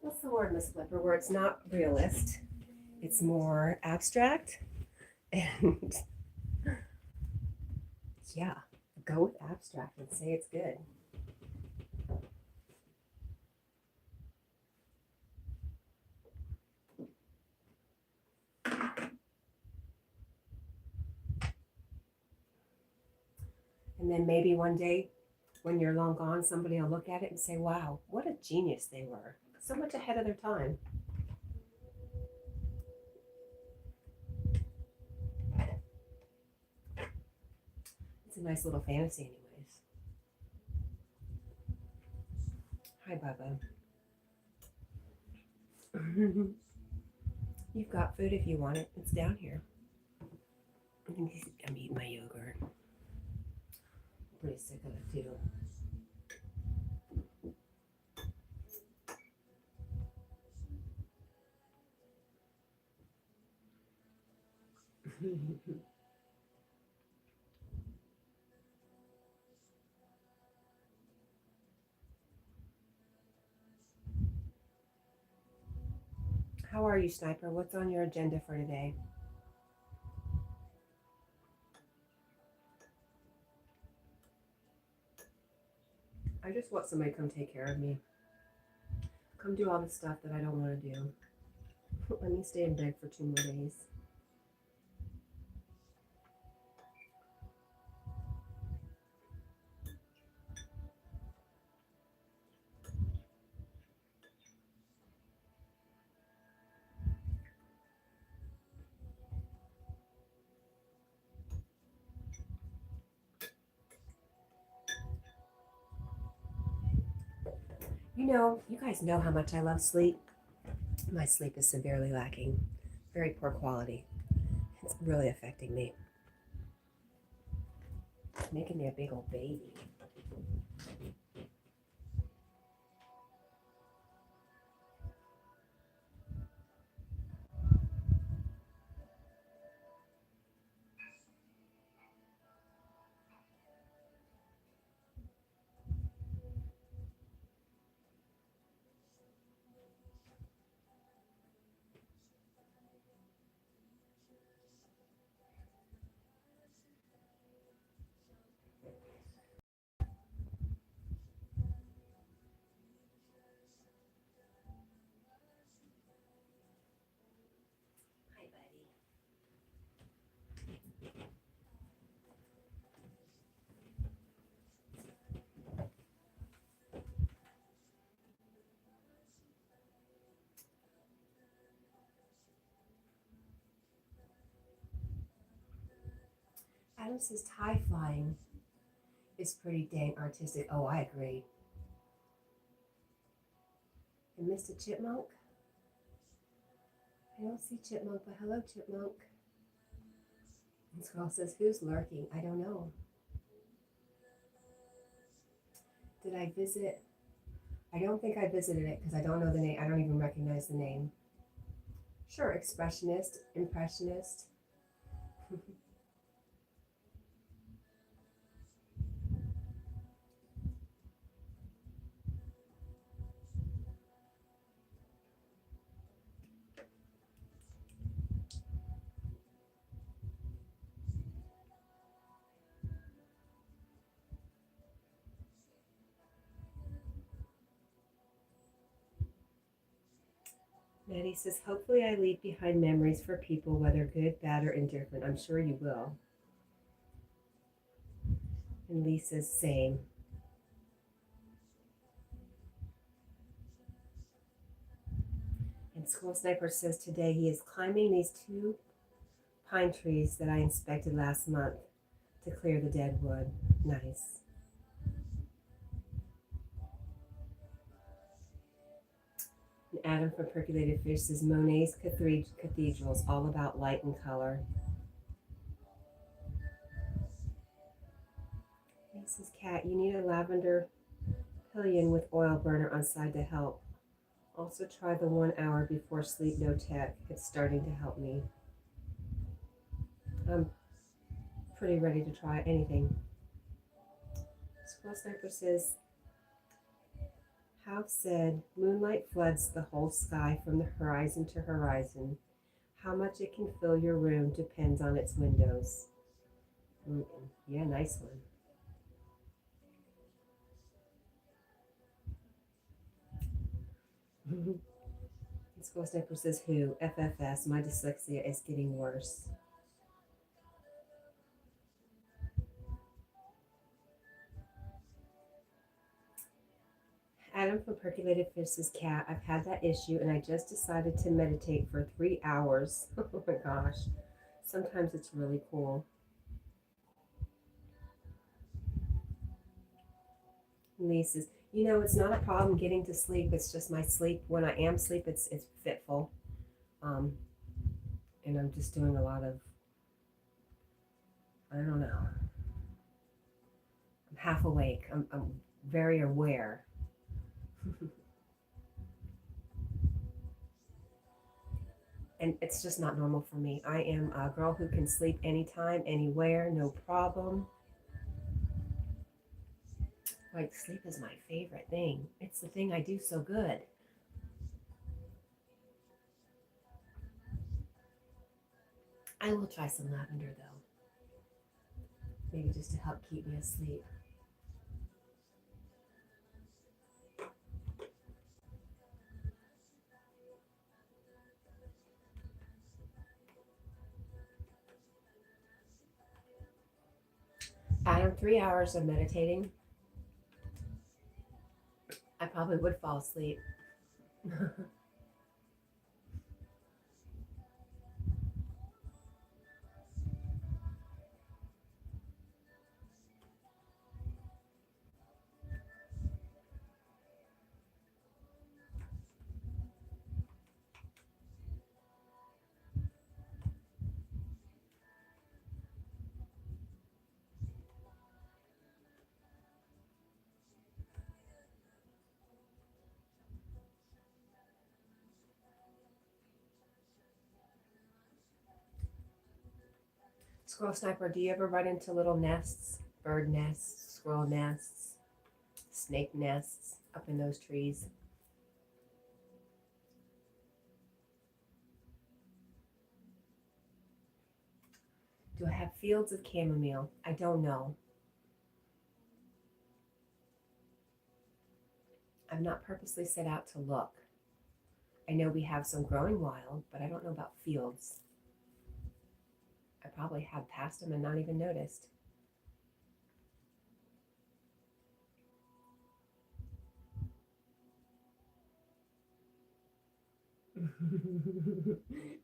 What's the word, Miss Flipper, where it's not realist? It's more abstract. And yeah, go with abstract and say it's good. And then maybe one day when you're long gone, somebody will look at it and say, wow, what a genius they were. So much ahead of their time. It's a nice little fantasy anyways. Hi, Bubba. You've got food if you want it. It's down here. I'm eating my yogurt. I'm pretty sick of it too. How are you, Sniper? What's on your agenda for today? I just want somebody to come take care of me. Come do all the stuff that I don't want to do. Let me stay in bed for 2 more days. You know, you guys know how much I love sleep. My sleep is severely lacking. Very poor quality. It's really affecting me. It's making me a big old baby. Hi, buddy. Adam says tie flying is pretty dang artistic. Oh, I agree. And Mr. Chipmunk? I don't see Chipmunk, but hello, Chipmunk. And Squirrel says, who's lurking? I don't know. Did I visit? I don't think I visited it because I don't know the name. I don't even recognize the name. Sure, expressionist, impressionist. Maddie says, hopefully I leave behind memories for people, whether good, bad, or indifferent. I'm sure you will. And Lisa's same. And School Sniper says today he is climbing these 2 pine trees that I inspected last month to clear the dead wood. Nice. And Adam from Percolated Fish says Monet's cathedrals, all about light and color. He says, Cat, you need a lavender pillion with oil burner on side to help. Also try the 1 hour before sleep, no tech. It's starting to help me. I'm pretty ready to try anything. Squirrel Sniper says, House said, moonlight floods the whole sky from the horizon to horizon. How much it can fill your room depends on its windows. Yeah, nice one. Squirrel Sniper says, who? FFS, my dyslexia is getting worse. Adam from Percolated Fish's cat. I've had that issue and I just decided to meditate for 3 hours. Oh my gosh. Sometimes it's really cool. Lisa's, it's not a problem getting to sleep. It's just my sleep. When I am asleep, it's fitful. Um, and I'm just doing a lot of, I don't know. I'm half awake. I'm very aware. And it's just not normal for me. I am a girl who can sleep anytime, anywhere, no problem. Like, sleep is my favorite thing. It's the thing I do so good. I will try some lavender though. Maybe just to help keep me asleep. Adam, 3 hours of meditating, I probably would fall asleep. Squirrel Sniper, do you ever run into little nests, bird nests, squirrel nests, snake nests up in those trees? Do I have fields of chamomile? I don't know. I've not purposely set out to look. I know we have some growing wild, but I don't know about fields. I probably have passed them and not even noticed.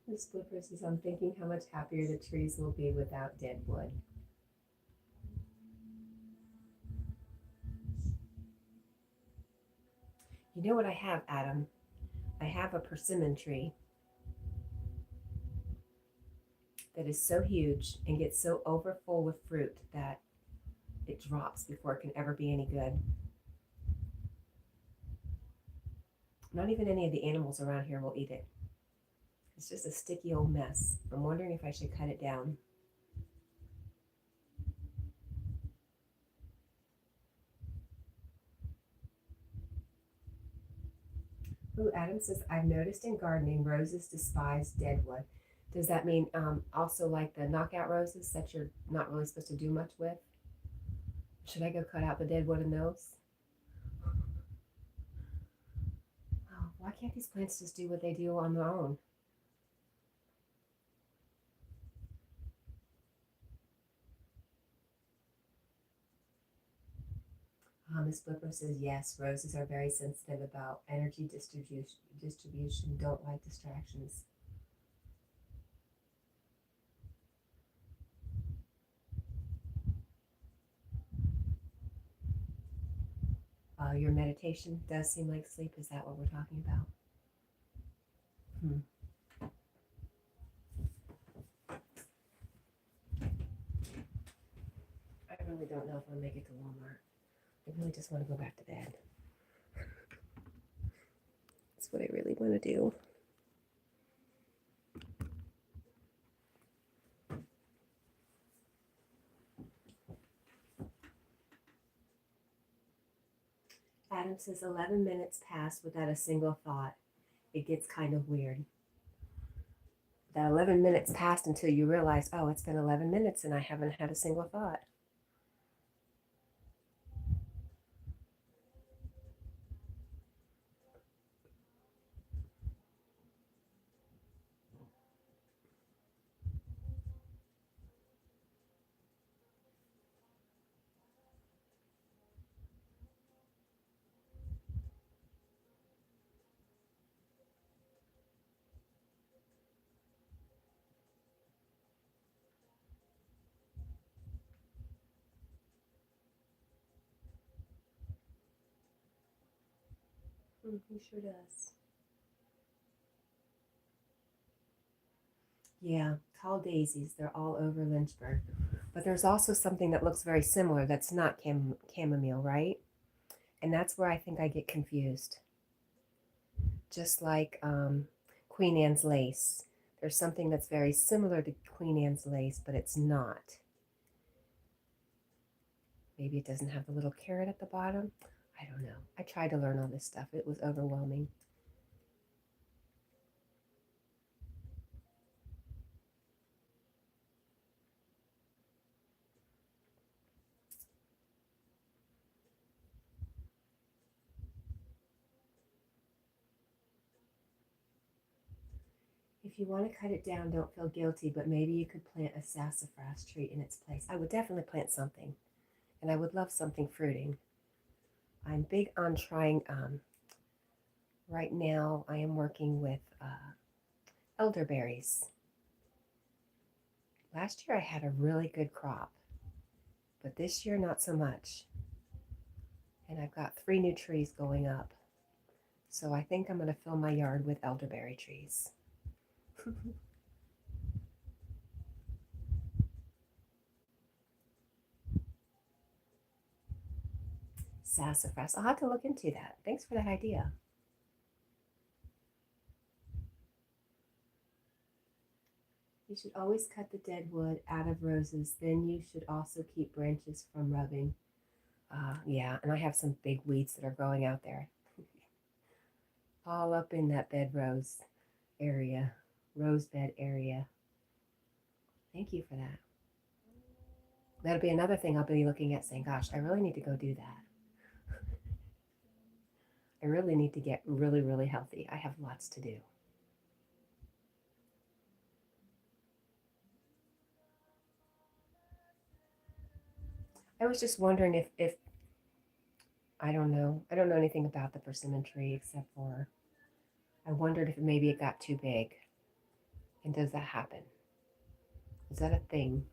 The Flipper says, I'm thinking how much happier the trees will be without dead wood. You know what I have, Adam? I have a persimmon tree that is so huge and gets so overfull with fruit that it drops before it can ever be any good. Not even any of the animals around here will eat it. It's just a sticky old mess. I'm wondering if I should cut it down. Ooh, Adam says, I've noticed in gardening, roses despise dead wood. Does that mean also like the knockout roses that you're not really supposed to do much with? Should I go cut out the dead wood in those? Oh, why can't these plants just do what they do on their own? Miss Flipper says, yes, roses are very sensitive about energy distribution, don't like distractions. Your meditation does seem like sleep. Is that what we're talking about? I really don't know if I'll make it to Walmart. I really just want to go back to bed. That's what I really want to do. Adam says 11 minutes passed without a single thought. It gets kind of weird. That 11 minutes passed until you realize, oh, it's been 11 minutes and I haven't had a single thought. He sure does. Yeah, tall daisies. They're all over Lynchburg. But there's also something that looks very similar that's not chamomile, right? And that's where I think I get confused. Just like Queen Anne's lace. There's something that's very similar to Queen Anne's lace, but it's not. Maybe it doesn't have the little carrot at the bottom. I don't know. I tried to learn all this stuff. It was overwhelming. If you want to cut it down, don't feel guilty, but maybe you could plant a sassafras tree in its place. I would definitely plant something, and I would love something fruiting. I'm big on trying, right now I am working with elderberries. Last year I had a really good crop, but this year not so much. And I've got 3 new trees going up. So I think I'm going to fill my yard with elderberry trees. Sassafras. I'll have to look into that. Thanks for that idea. You should always cut the dead wood out of roses. Then you should also keep branches from rubbing. Yeah, and I have some big weeds that are growing out there. All up in that bed rose area, rose bed area. Thank you for that. That'll be another thing I'll be looking at saying, gosh, I really need to go do that. I really need to get really, really healthy. I have lots to do. I was just wondering if I don't know. I don't know anything about the persimmon tree except for I wondered if maybe it got too big. And does that happen? Is that a thing?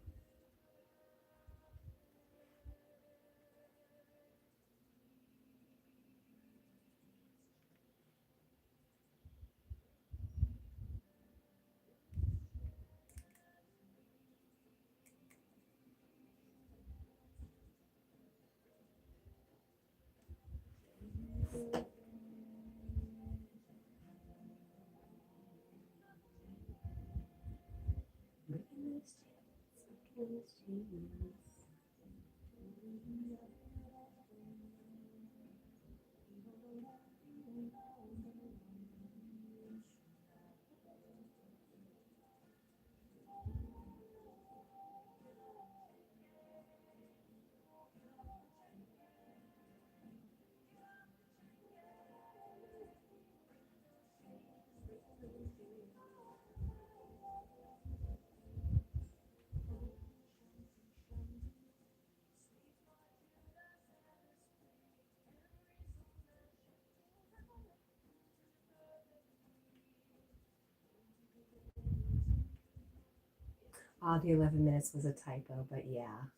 All the 11 minutes was a typo, but yeah.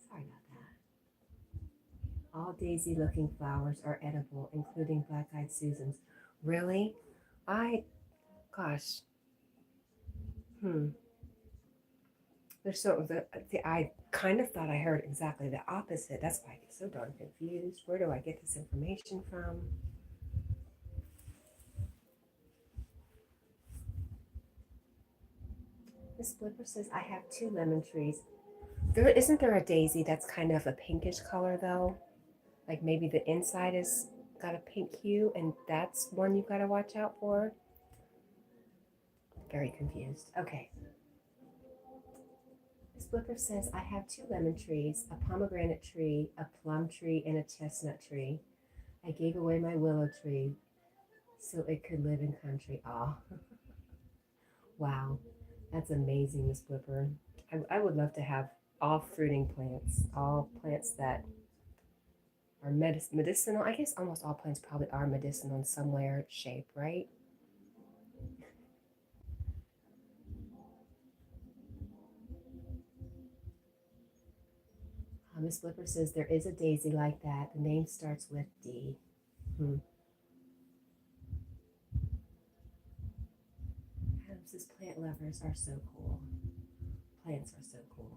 Sorry about that. All daisy looking flowers are edible, including black eyed Susans. Really? I, gosh. Hmm. There's so, I kind of thought I heard exactly the opposite. That's why I get so darn confused. Where do I get this information from? Miss Blipper says, I have 2 lemon trees. Isn't there a daisy that's kind of a pinkish color though? Like maybe the inside is got a pink hue and that's one you've got to watch out for? Very confused. Okay. Miss Blipper says, I have 2 lemon trees, a pomegranate tree, a plum tree, and a chestnut tree. I gave away my willow tree so it could live in country. Aw. Wow. That's amazing, Miss Blipper. I would love to have all fruiting plants, all plants that are medicinal. I guess almost all plants probably are medicinal in some way or shape, right? Miss Flipper says there is a daisy like that. The name starts with D. Adam says plant lovers are so cool. Plants are so cool.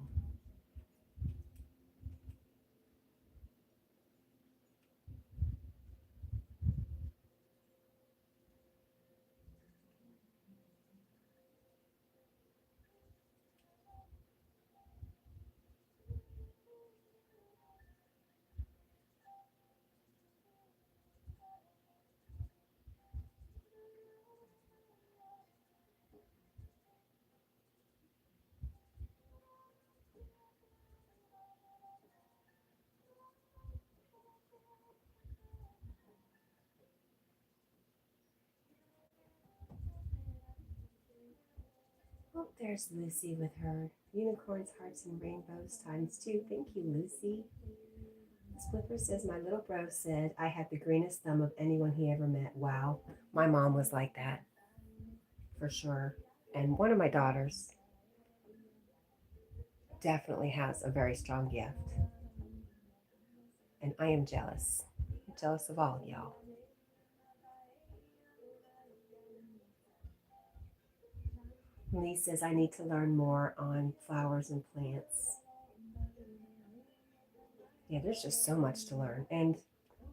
Oh, there's Lucy with her unicorns, hearts, and rainbows ×2. Thank you, Lucy. Miss Flipper says, my little bro said I had the greenest thumb of anyone he ever met. Wow. My mom was like that, for sure. And one of my daughters definitely has a very strong gift. And I am jealous. I'm jealous of all of y'all. Lee says, I need to learn more on flowers and plants. Yeah, there's just so much to learn. And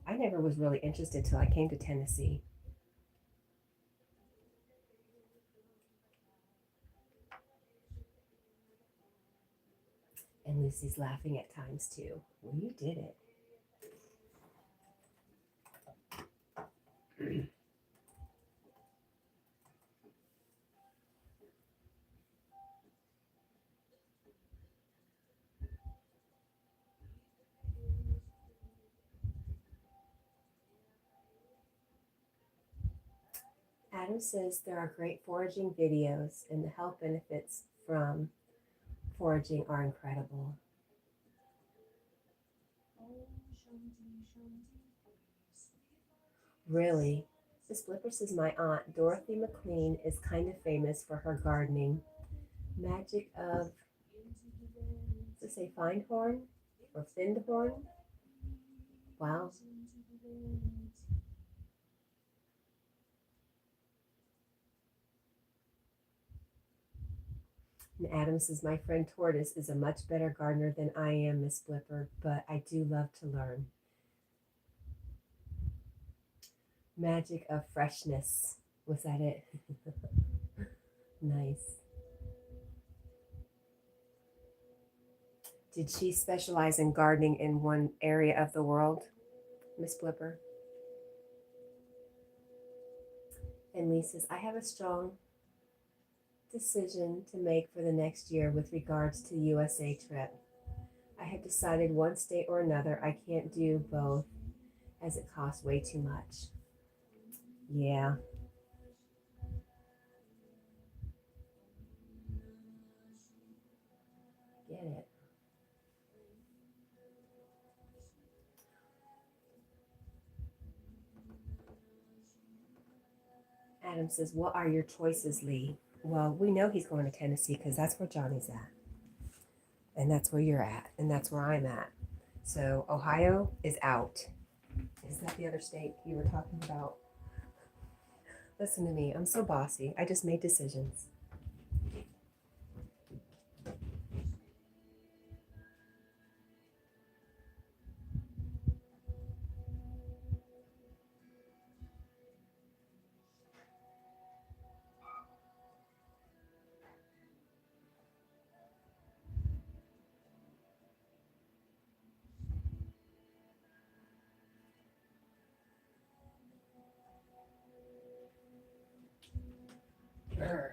I never was really interested till I came to Tennessee. And Lucy's laughing at ×2. Well, you did it. Adam says there are great foraging videos and the health benefits from foraging are incredible. Really? Miss Flipper says my aunt, Dorothy McLean, is kind of famous for her gardening. Magic of, does it say Findhorn or Findhorn? Wow. And Adam says, my friend Tortoise is a much better gardener than I am, Miss Flipper, but I do love to learn. Magic of freshness. Was that it? Nice. Did she specialize in gardening in one area of the world, Miss Flipper? And Lee says, I have a strong decision to make for the next year with regards to the USA trip. I have decided one state or another. I can't do both as it costs way too much. Yeah. Get it. Adam says, what are your choices, Lee? Well, we know he's going to Tennessee because that's where Johnny's at. And that's where you're at. And that's where I'm at. So Ohio is out. Is that the other state you were talking about? Listen to me. I'm so bossy. I just made decisions. Brr.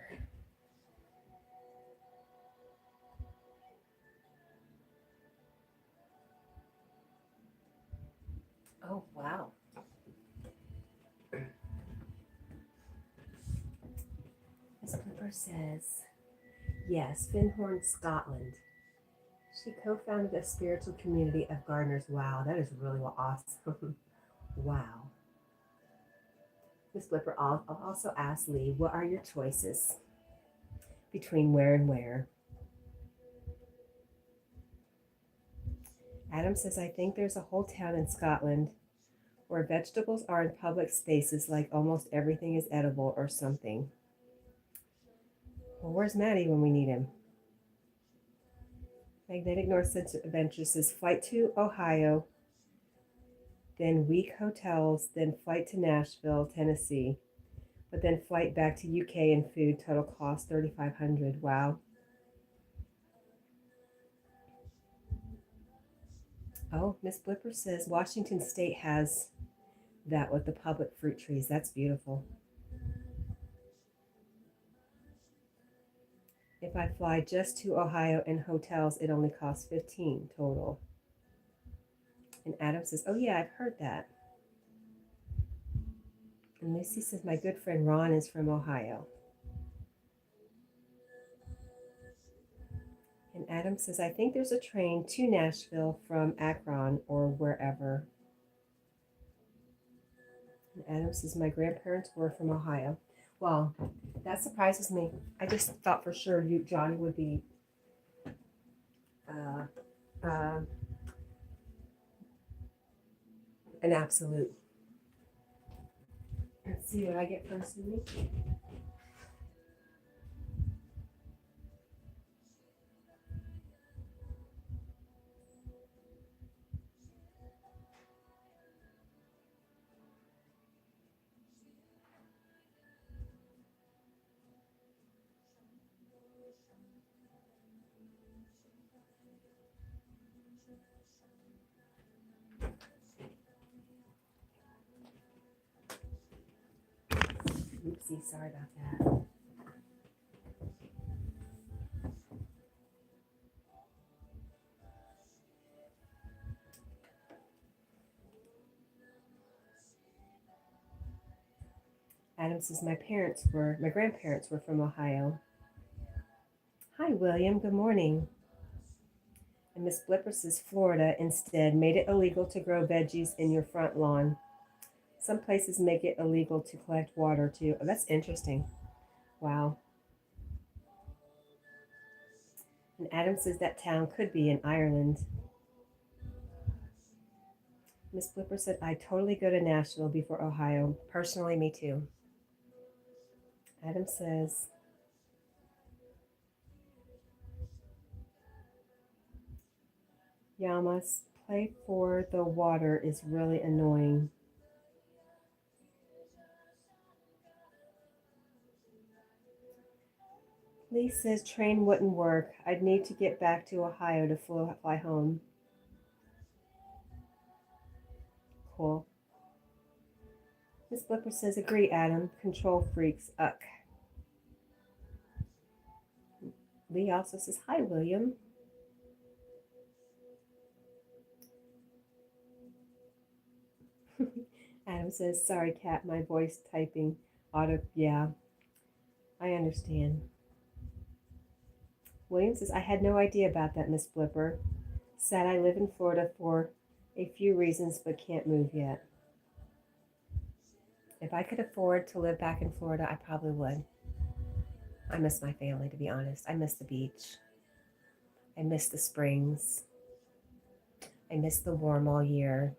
Oh, wow. Miss Clipper says, yes, Findhorn, Scotland. She co-founded a spiritual community of gardeners. Wow, that is really awesome. Wow. Miss Flipper also asked Lee, what are your choices between where and where? Adam says, I think there's a whole town in Scotland where vegetables are in public spaces like almost everything is edible or something. Well, where's Maddie when we need him? Magnetic North Adventure says, flight to Ohio, then week hotels, then flight to Nashville, Tennessee, but then flight back to UK and food, total cost $3,500. Wow. Oh, Miss Blipper says Washington State has that with the public fruit trees. That's beautiful. If I fly just to Ohio and hotels, it only costs $15 total. And Adam says, oh yeah, I've heard that. And Lucy says, my good friend Ron is from Ohio. And Adam says, I think there's a train to Nashville from Akron or wherever. And Adam says, my grandparents were from Ohio. Well, that surprises me. I just thought for sure Johnny would be an absolute. Let's see what I get from Sydney. Oopsie, sorry about that. Adam says my grandparents were from Ohio. Hi, William. Good morning. And Miss Blipper says Florida instead made it illegal to grow veggies in your front lawn. Some places make it illegal to collect water too. Oh, that's interesting. Wow. And Adam says that town could be in Ireland. Miss Blipper said, I'd totally go to Nashville before Ohio. Personally, me too. Adam says, Yamas, play for the water is really annoying. Lee says train wouldn't work. I'd need to get back to Ohio to fly home. Cool. Miss Blipper says, agree, Adam. Control freaks, uck. Lee also says, hi, William. Adam says, sorry, Cat, my voice typing auto. Yeah, I understand. William says, I had no idea about that, Miss Blipper. Sad I live in Florida for a few reasons, but can't move yet. If I could afford to live back in Florida, I probably would. I miss my family, to be honest. I miss the beach. I miss the springs. I miss the warm all year.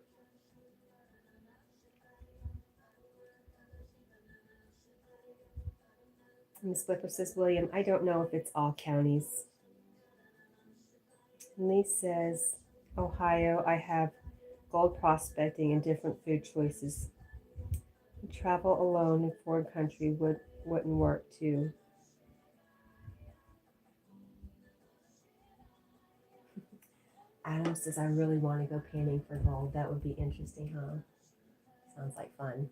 Miss Blipper says, William, I don't know if it's all counties. Lee says, Ohio, I have gold prospecting and different food choices. Travel alone in foreign country wouldn't work too. Adam says, I really want to go panning for gold. That would be interesting, huh? Sounds like fun.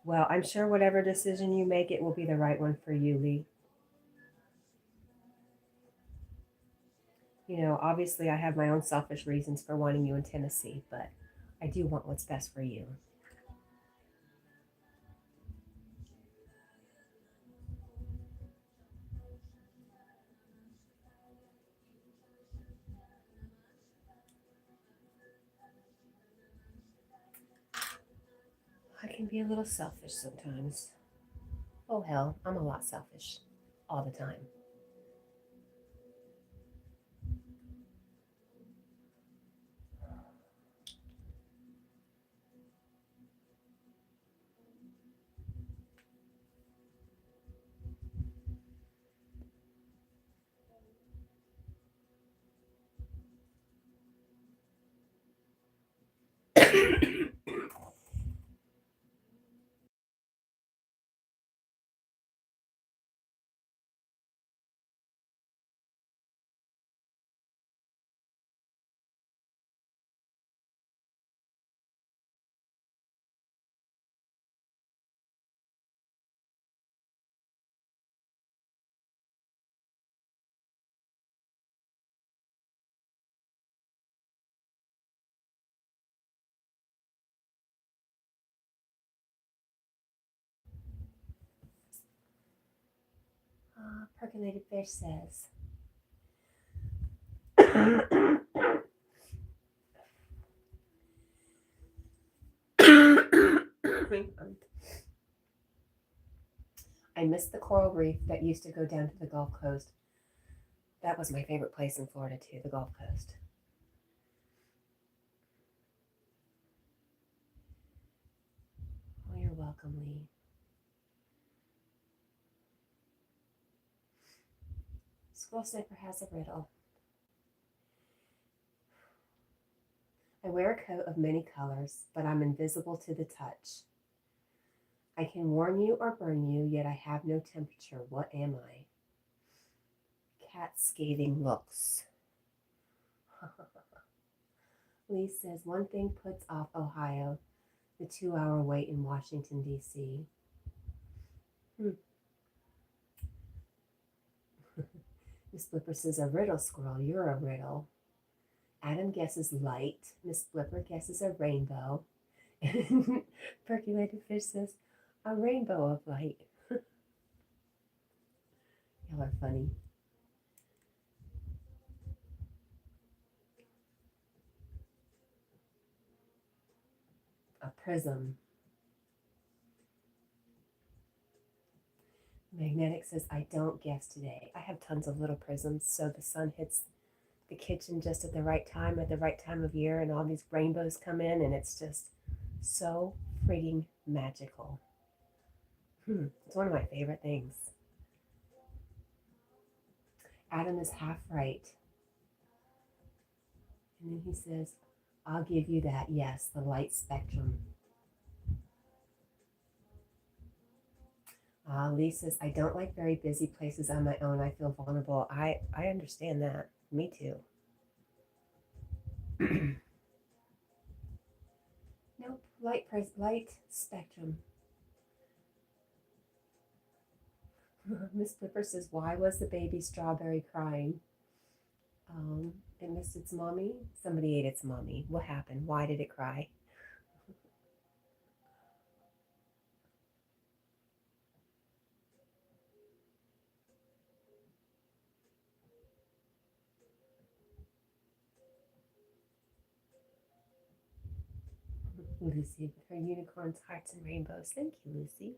Well, I'm sure whatever decision you make, it will be the right one for you, Lee. You know, obviously I have my own selfish reasons for wanting you in Tennessee, but I do want what's best for you. I can be a little selfish sometimes. Oh hell, I'm a lot selfish all the time. Percolated Fish says, I miss the coral reef that used to go down to the Gulf Coast. That was my favorite place in Florida too, the Gulf Coast. Oh, you're welcome, Lee. Squirrel Sniper has a riddle. I wear a coat of many colors, but I'm invisible to the touch. I can warm you or burn you, yet I have no temperature. What am I? Cat scathing looks. Lee says, one thing puts off Ohio, the 2-hour wait in Washington, D.C. Miss Flipper says, a riddle, squirrel, you're a riddle. Adam guesses light. Miss Flipper guesses a rainbow. Percolated Fish says, a rainbow of light. Y'all are funny. A prism. Magnetic says, I don't guess today. I have tons of little prisms, so the sun hits the kitchen just at the right time of year, and all these rainbows come in, and it's just so frigging magical. It's one of my favorite things. Adam is half right. And then he says, I'll give you that. Yes, the light spectrum. Lee says, I don't like very busy places on my own. I feel vulnerable. I understand that. Me too. Nope, light spectrum. Miss Flipper says, why was the baby strawberry crying? It missed its mommy. Somebody ate its mommy. What happened? Why did it cry? Lucy with her unicorns, hearts, and rainbows. Thank you, Lucy.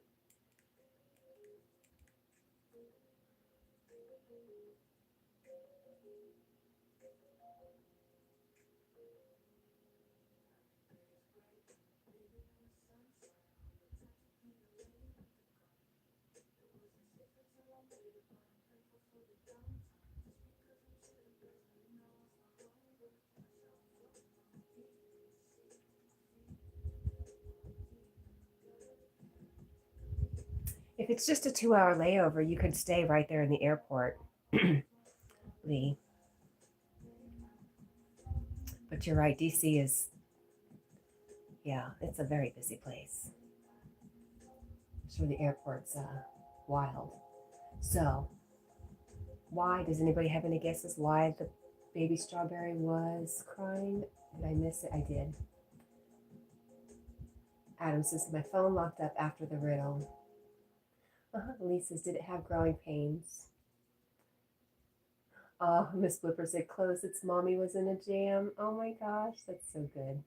If it's just a 2-hour layover, you could stay right there in the airport, Lee. But you're right, DC is, yeah, it's a very busy place. I'm sure the airport's wild. So, why, does anybody have any guesses why the baby strawberry was crying? Did I miss it? I did. Adam says, my phone locked up after the riddle. Lee says, did it have growing pains? Oh, Miss Flipper said, close, its mommy was in a jam. Oh my gosh, that's so good.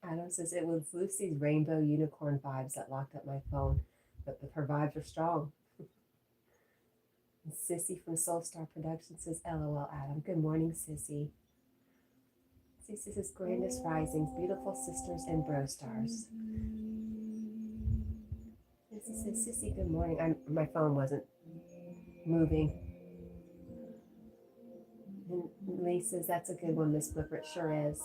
Adam says, it was Lucy's rainbow unicorn vibes that locked up my phone, but her vibes are strong. And Sissy from Soul Star Productions says, LOL, Adam. Good morning, Sissy. Sissy says, grandest risings, beautiful sisters and bro stars. Sissy says, Sissy, good morning. My phone wasn't moving. And Lee says, that's a good one, Miss Flipper. It sure is.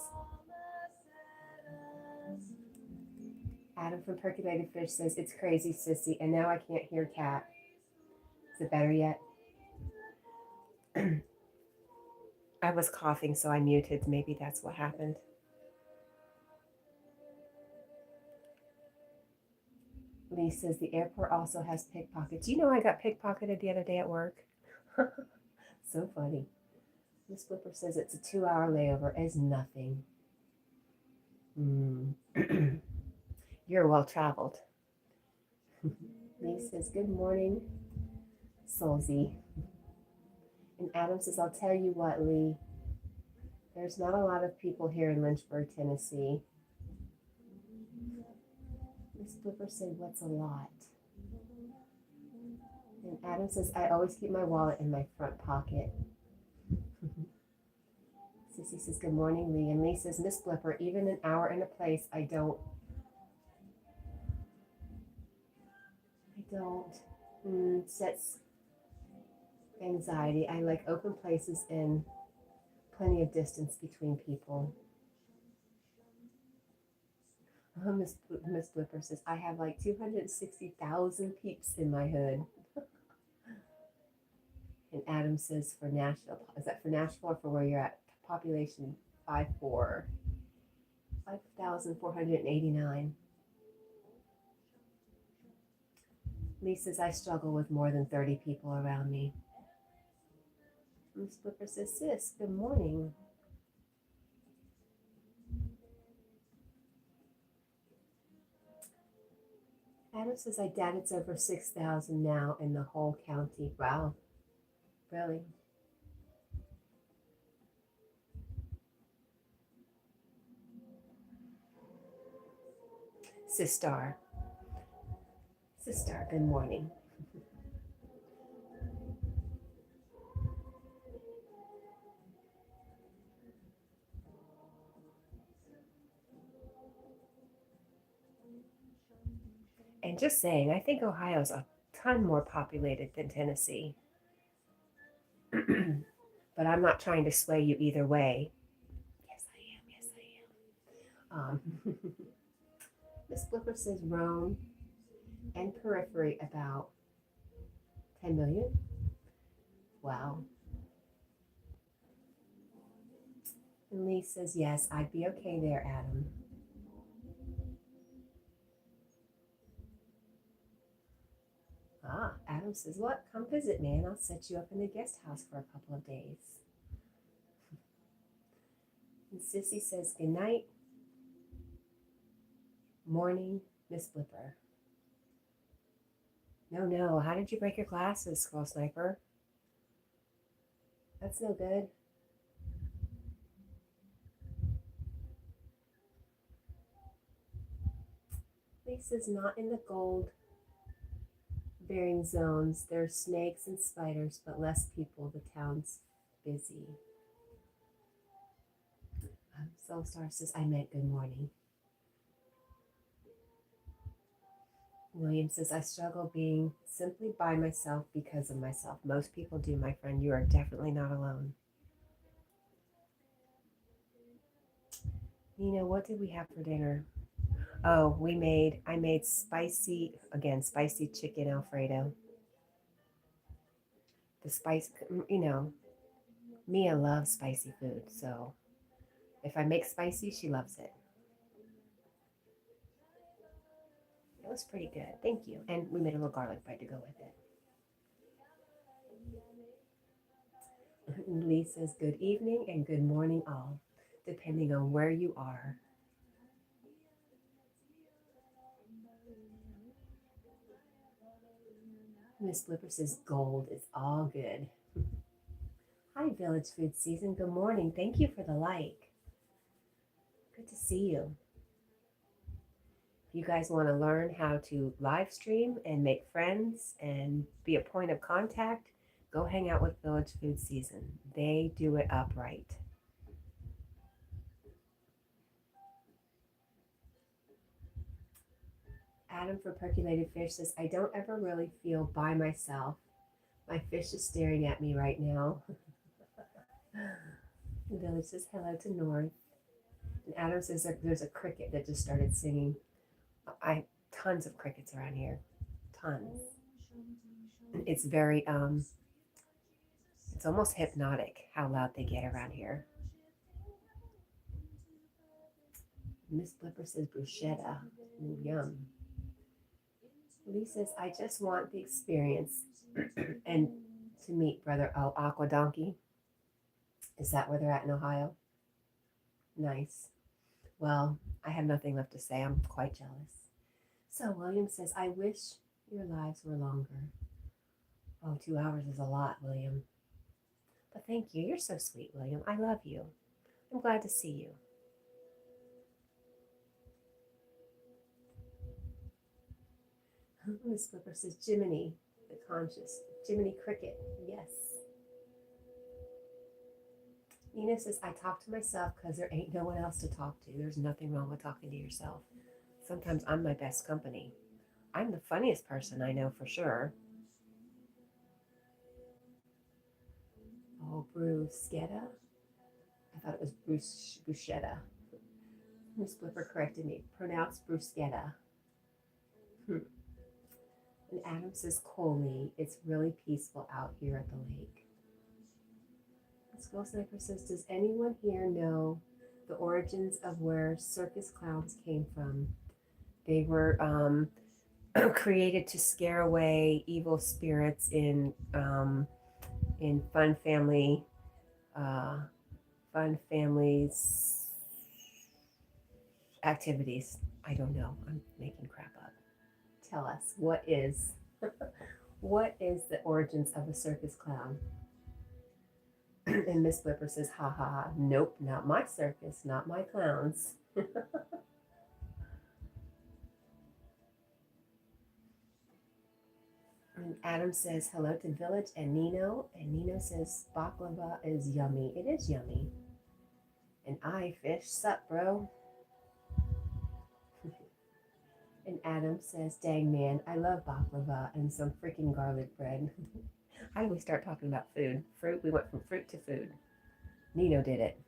Adam from Percolated Fish says, it's crazy, sissy, and now I can't hear Cat. Is it better yet? I was coughing, so I muted. Maybe that's what happened. Lee says, the airport also has pickpockets. You know, I got pickpocketed the other day at work. So funny. Miss Flipper says it's a 2-hour layover as nothing. You're well traveled. Lee says, good morning, Soulsy. And Adam says, I'll tell you what, Lee. There's not a lot of people here in Lynchburg, Tennessee. Miss Flipper said, what's a lot? And Adam says, I always keep my wallet in my front pocket. Sissy says, good morning, Lee. And Lee says, Miss Flipper, even an hour in a place, I don't. Sets anxiety. I like open places and plenty of distance between people. Miss Flipper says, I have like 260,000 peeps in my hood. And Adam says, for Nashville, is that for Nashville or for where you're at? Population 5,489. Lee says, I struggle with more than 30 people around me. Miss Flipper says, sis, good morning. Adam says, I doubt it's over 6,000 now in the whole county. Wow. Really? Sister, good morning. And just saying, I think Ohio's a ton more populated than Tennessee. But I'm not trying to sway you either way. Yes, I am. Miss Flipper says Rome and periphery about 10 million. Wow. And Lee says, yes, I'd be okay there, Adam. Adam says, what? Come visit me and I'll set you up in the guest house for a couple of days. And Sissy says, good night. Morning, Miss Flipper. No, how did you break your glasses, Squirrel Sniper? That's no good. Lisa's not in the gold bearing zones. There's snakes and spiders, but less people. The town's busy. Soulstar says, I meant good morning. William says, I struggle being simply by myself because of myself. Most people do, my friend. You are definitely not alone. Nina, what did we have for dinner? Oh, I made spicy chicken Alfredo. The spice, Mia loves spicy food, so if I make spicy, she loves it. It was pretty good, thank you. And we made a little garlic bread to go with it. Lee says, good evening and good morning all, depending on where you are. Miss Flipper says, gold is all good. Hi, Village Food Season. Good morning. Thank you for the like. Good to see you. If you guys want to learn how to live stream and make friends and be a point of contact, go hang out with Village Food Season. They do it upright. Adam from Percolated Fish says, I don't ever really feel by myself. My fish is staring at me right now. The Village says hello to North. And Adam says there's a cricket that just started singing. Tons of crickets around here. Tons. It's very, it's almost hypnotic how loud they get around here. Miss Blipper says bruschetta. Ooh, yum. Lee says, I just want the experience and to meet Brother Aqua Donkey. Is that where they're at in Ohio? Nice. Well, I have nothing left to say. I'm quite jealous. So William says, I wish your lives were longer. Oh, 2 hours is a lot, William. But thank you. You're so sweet, William. I love you. I'm glad to see you. Miss Flipper says, Jiminy, the conscious. Jiminy Cricket. Yes. Nina says, I talk to myself because there ain't no one else to talk to. There's nothing wrong with talking to yourself. Sometimes I'm my best company. I'm the funniest person I know for sure. Oh, bruschetta? I thought it was bruschetta. Miss Flipper corrected me. Pronounced bruschetta. And Adam says, Coley, it's really peaceful out here at the lake. Skull Sniper says, does anyone here know the origins of where circus clowns came from? They were created to scare away evil spirits in fun families activities. I don't know. I'm making crap up. Tell us, what is the origins of a circus clown? And Miss Flipper says, ha ha ha, nope, not my circus, not my clowns. And Adam says, hello to Village and Nino. And Nino says, baklava is yummy. It is yummy. And I fish, sup, bro? And Adam says, dang man, I love baklava and some freaking garlic bread. How do we start talking about food? Fruit, we went from fruit to food. Nino did it.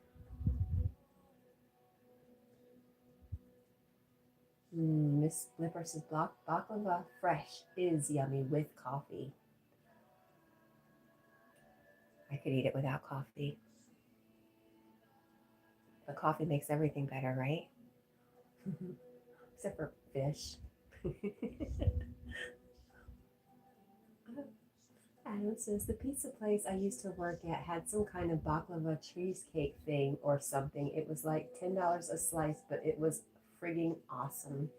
Miss Flipper says, baklava fresh is yummy with coffee. I could eat it without coffee. But coffee makes everything better, right? Except for fish. Adam says, the pizza place I used to work at had some kind of baklava cheesecake thing or something. It was like $10 a slice, but it was frigging awesome.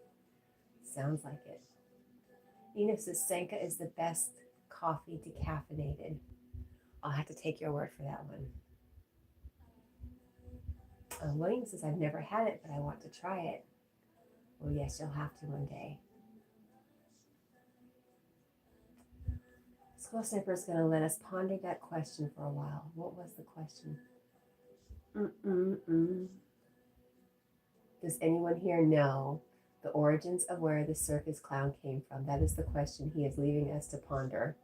Sounds like it. Nina says, Senka is the best coffee decaffeinated. I'll have to take your word for that one. William says, I've never had it, but I want to try it. Well, yes, you'll have to one day. Skull Sniper is going to let us ponder that question for a while. What was the question? Does anyone here know the origins of where the circus clown came from? That is the question he is leaving us to ponder.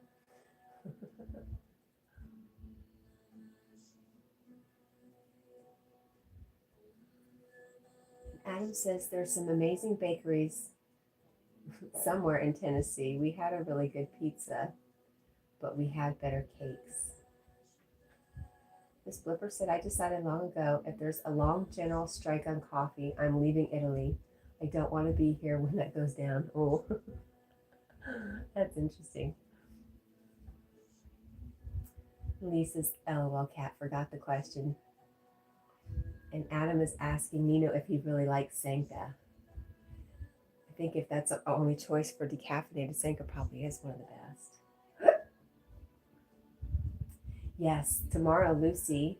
Adam says there's some amazing bakeries somewhere in Tennessee. We had a really good pizza, but we had better cakes. Miss Blipper said, I decided long ago, if there's a long general strike on coffee, I'm leaving Italy. I don't want to be here when that goes down. Oh, that's interesting. Lisa's LOL cat forgot the question. And Adam is asking Nino if he really likes Sanka. I think if that's the only choice for decaffeinated, Sanka probably is one of the best. Yes, tomorrow Lucy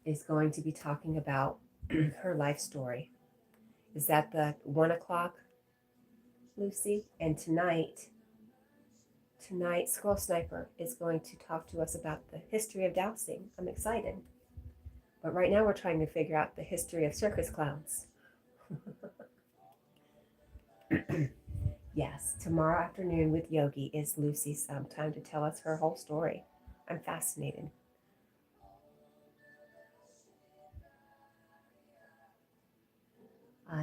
is going to be talking about her life story. Is that the 1 o'clock, Lucy? And tonight, Squirrel Sniper is going to talk to us about the history of dowsing. I'm excited. But right now we're trying to figure out the history of circus clowns. Yes, tomorrow afternoon with Yogi is Lucy's time to tell us her whole story. I'm fascinated.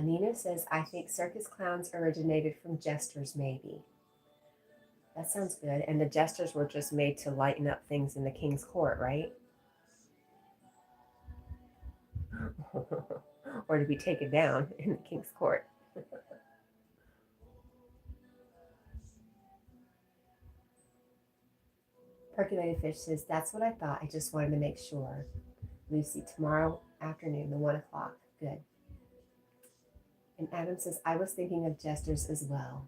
Nina says, I think circus clowns originated from jesters, maybe. That sounds good. And the jesters were just made to lighten up things in the king's court, right? Or to be taken down in the king's court. Percolated Fish says, that's what I thought. I just wanted to make sure. Lucy, tomorrow afternoon, the 1 o'clock. Good. And Adam says, I was thinking of jesters as well.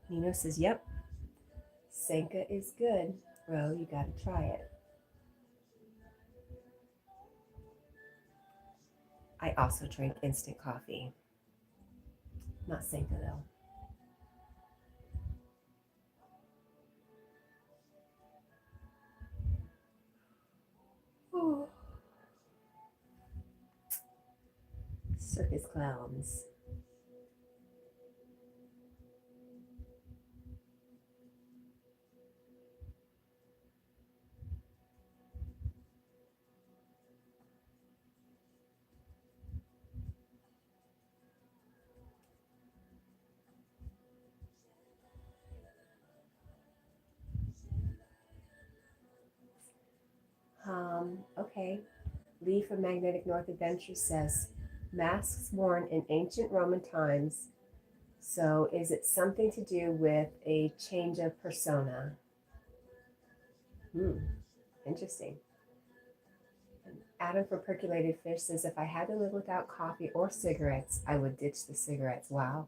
Nino says, yep. Sanka is good. Ro, you gotta try it. I also drink instant coffee. Not Sanka though. Ooh. Circus clowns. Okay. Lee from Magnetic North Adventure says, masks worn in ancient Roman times. So is it something to do with a change of persona? Interesting. Adam from Percolated Fish says, if I had to live without coffee or cigarettes, I would ditch the cigarettes. Wow.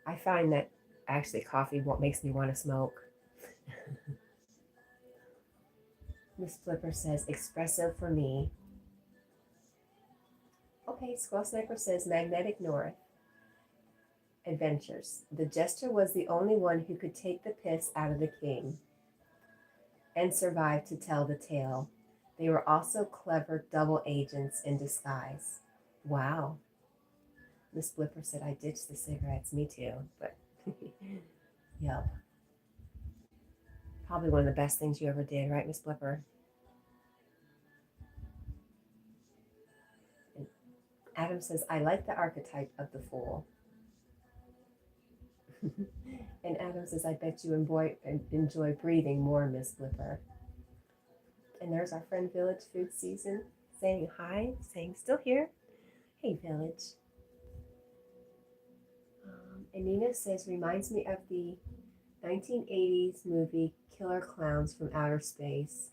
I find that actually coffee what makes me want to smoke. Miss Flipper says, espresso for me. Okay, Squirrel Sniper says, Magnetic North Adventures. The jester was the only one who could take the piss out of the king and survive to tell the tale. They were also clever double agents in disguise. Wow. Miss Flipper said, I ditched the cigarettes. Me too, but yep. Probably one of the best things you ever did, right, Miss Flipper? And Adam says, I like the archetype of the fool. And Adam says, I bet you enjoy breathing more, Miss Flipper. And there's our friend Village Food Season saying hi, saying still here. Hey, Village. And Nina says, reminds me of the 1980s movie Killer Clowns from Outer Space.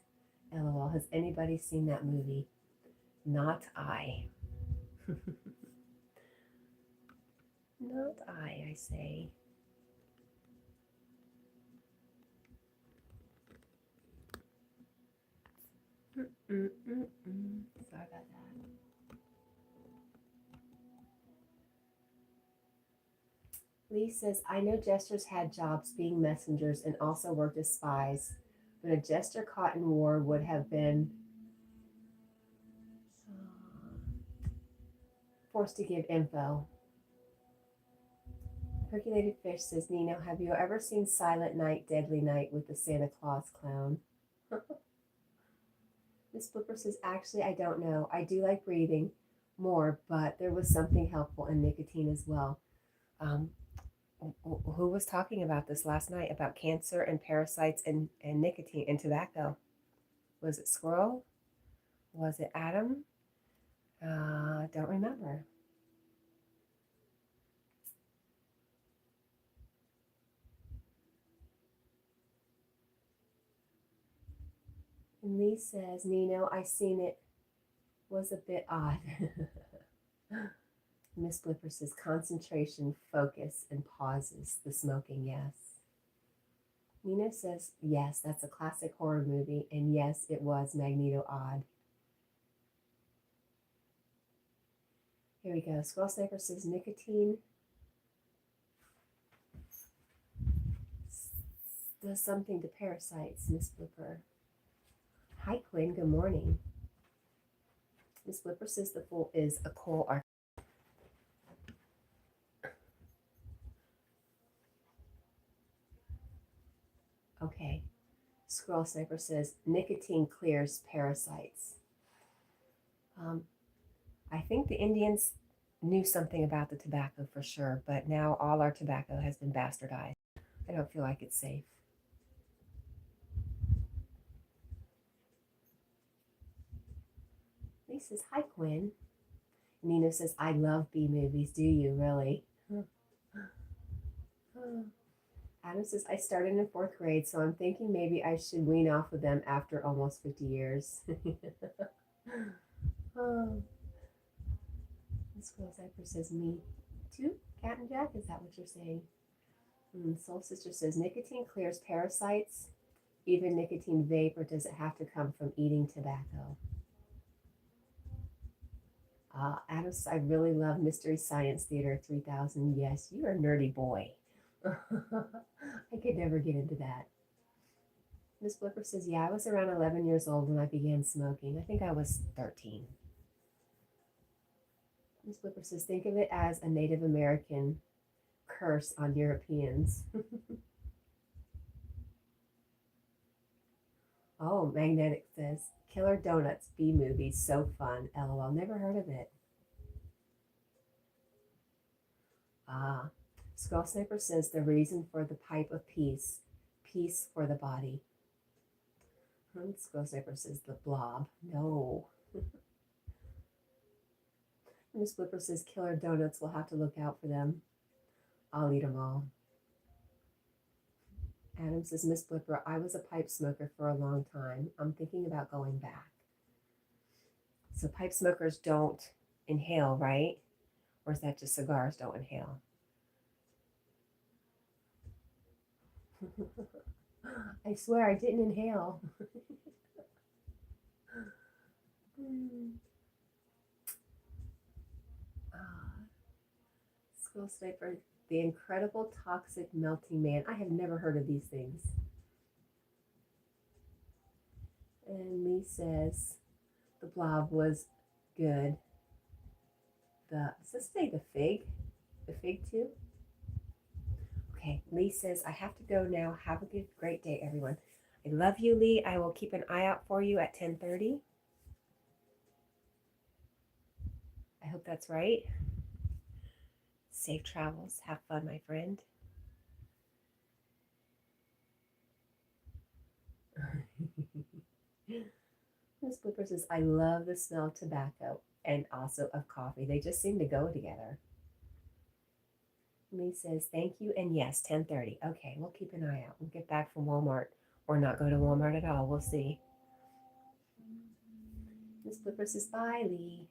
LOL. Has anybody seen that movie? Not I. Not I say. Sorry about that. Lee says, I know jesters had jobs being messengers and also worked as spies, but a jester caught in war would have been forced to give info. Percolated Fish says, Nino, have you ever seen Silent Night, Deadly Night with the Santa Claus clown? Miss Flipper says, actually, I don't know. I do like breathing more, but there was something helpful in nicotine as well. Who was talking about this last night about cancer and parasites and nicotine and tobacco? Was it Squirrel? Was it Adam? Don't remember. And Lee says, Nino, I seen it. Was a bit odd. Miss Flipper says, concentration, focus, and pauses. The smoking, yes. Nina says, yes, that's a classic horror movie, and yes, it was Magneto odd. Here we go. Squirrel Sniper says, nicotine does something to parasites, Miss Flipper. Hi, Quinn. Good morning. Miss Flipper says the fool is a coal arc. Okay. Squirrel Sniper says nicotine clears parasites. I think the Indians knew something about the tobacco for sure, but now all our tobacco has been bastardized. I don't feel like it's safe. Lee says, hi, Quinn. Nina says, I love B movies. Do you really? Adam says, I started in fourth grade, so I'm thinking maybe I should wean off of them after almost 50 years. Oh. Miss Cypher says, me too, Cat&Jack? Is that what you're saying? Soul Sister says, nicotine clears parasites, even nicotine vape, or does it have to come from eating tobacco? Adam says, I really love Mystery Science Theater 3000. Yes, you're a nerdy boy. I could never get into that. Miss Flipper says, yeah, I was around 11 years old when I began smoking. I think I was 13. Miss Flipper says, think of it as a Native American curse on Europeans. Oh, Magnetic says, Killer Donuts, B movies, so fun. LOL, never heard of it. Skull Sniper says, the reason for the pipe of peace, peace for the body. Skull Sniper says, the blob. No. Miss Flipper says, Killer Donuts, we'll have to look out for them. I'll eat them all. Adam says, Miss Flipper, I was a pipe smoker for a long time. I'm thinking about going back. So pipe smokers don't inhale, right? Or is that just cigars don't inhale? I swear I didn't inhale. Skull Sniper, the Incredible Toxic Melting Man. I have never heard of these things. And Lee says, the blob was good. Does this say the fig? The fig too? Okay, Lee says, I have to go now. Have a great day, everyone. I love you, Lee. I will keep an eye out for you at 10:30. I hope that's right. Safe travels. Have fun, my friend. Miss Blipper says, I love the smell of tobacco and also of coffee. They just seem to go together. Lee says, thank you, and yes, 10:30. Okay, we'll keep an eye out. We'll get back from Walmart or not go to Walmart at all. We'll see. Miss Blipper says, bye, Lee.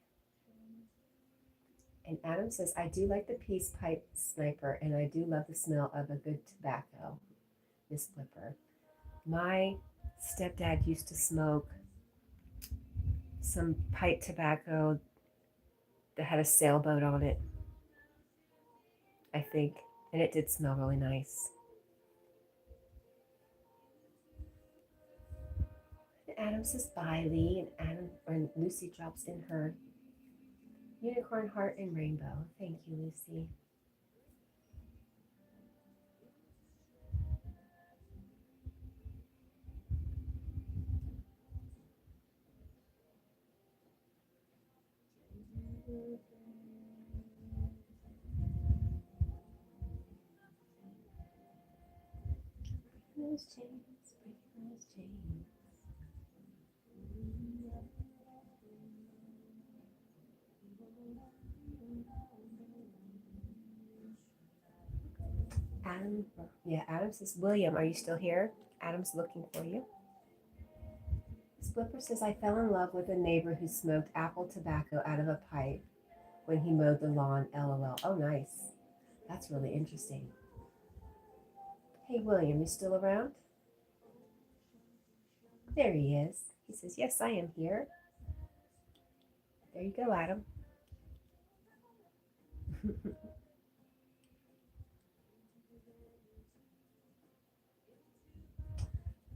And Adam says, I do like the peace pipe sniper, and I do love the smell of a good tobacco. Miss Blipper. My stepdad used to smoke some pipe tobacco that had a sailboat on it, I think, and it did smell really nice. And Adam says bye, Lee, and Lucy drops in her unicorn heart and rainbow. Thank you, Lucy. Those chains, breaking those chains. Adam says, William, are you still here? Adam's looking for you. Splipper says, I fell in love with a neighbor who smoked apple tobacco out of a pipe when he mowed the lawn, LOL. Oh, nice. That's really interesting. Hey, William, you still around? There he is. He says, yes, I am here. There you go, Adam.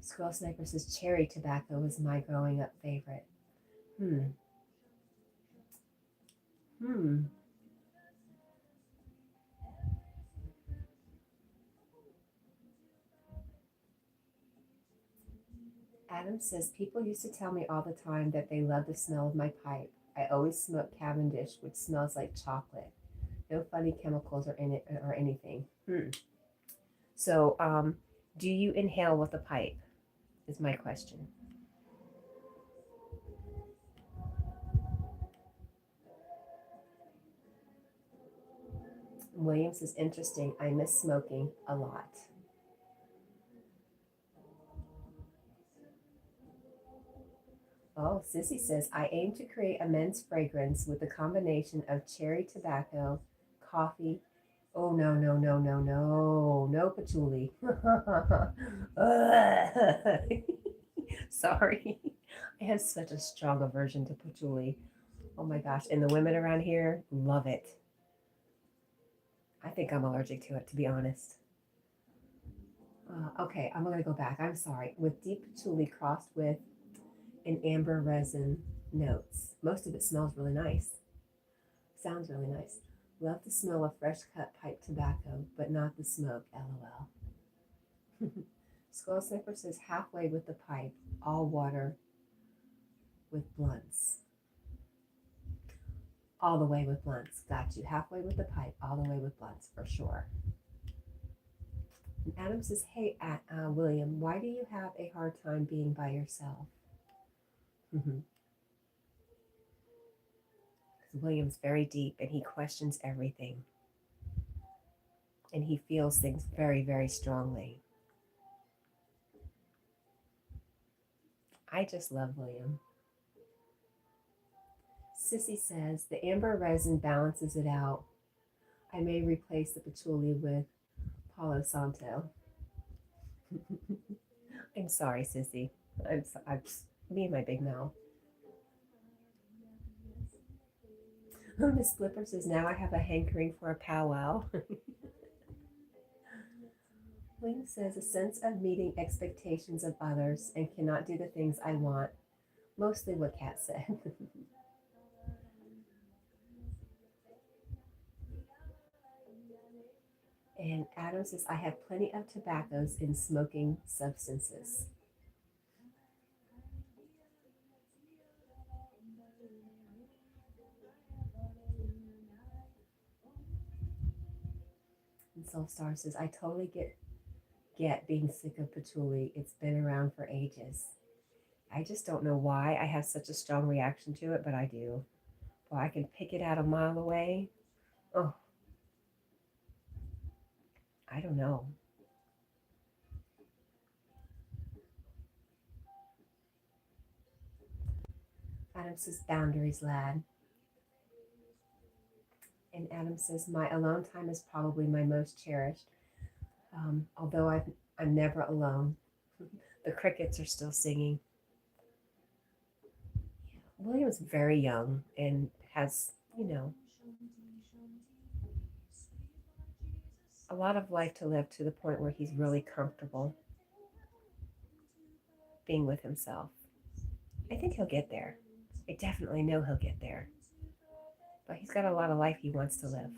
Squirrel Sniper says, cherry tobacco was my growing up favorite. Adam says, people used to tell me all the time that they love the smell of my pipe. I always smoke Cavendish, which smells like chocolate. No funny chemicals or in it or anything. So, do you inhale with a pipe? Is my question. Williams is interesting. I miss smoking a lot. Oh, Sissy says, I aim to create a men's fragrance with a combination of cherry tobacco, coffee. Oh, no, no, no, no, no, no patchouli. Sorry. I have such a strong aversion to patchouli. Oh my gosh. And the women around here love it. I think I'm allergic to it, to be honest. Okay, I'm going to go back. I'm sorry. With deep patchouli crossed with an amber resin notes. Most of it smells really nice. Sounds really nice. Love the smell of fresh cut pipe tobacco, but not the smoke, lol. Skull Sniffer says halfway with the pipe, all water with blunts. All the way with blunts. Got you. Halfway with the pipe, all the way with blunts, for sure. And Adam says, hey, William, why do you have a hard time being by yourself? Because William's very deep and he questions everything. And he feels things very, very strongly. I just love William. Sissy says, the amber resin balances it out. I may replace the patchouli with Palo Santo. I'm sorry, Sissy. I'm me and my big mouth. Miss Flipper says, now I have a hankering for a powwow. Wing says, a sense of meeting expectations of others and cannot do the things I want. Mostly what Kat said. And Adam says, I have plenty of tobaccos in smoking substances. And Soulstar says, I totally get being sick of patchouli. It's been around for ages. I just don't know why I have such a strong reaction to it, but I do. Well, I can pick it out a mile away. Oh, I don't know. Adam says, boundaries, lad. And Adam says, my alone time is probably my most cherished. Although I'm never alone. The crickets are still singing. William's very young and has, a lot of life to live to the point where he's really comfortable being with himself. I think he'll get there. I definitely know he'll get there. But he's got a lot of life he wants to live.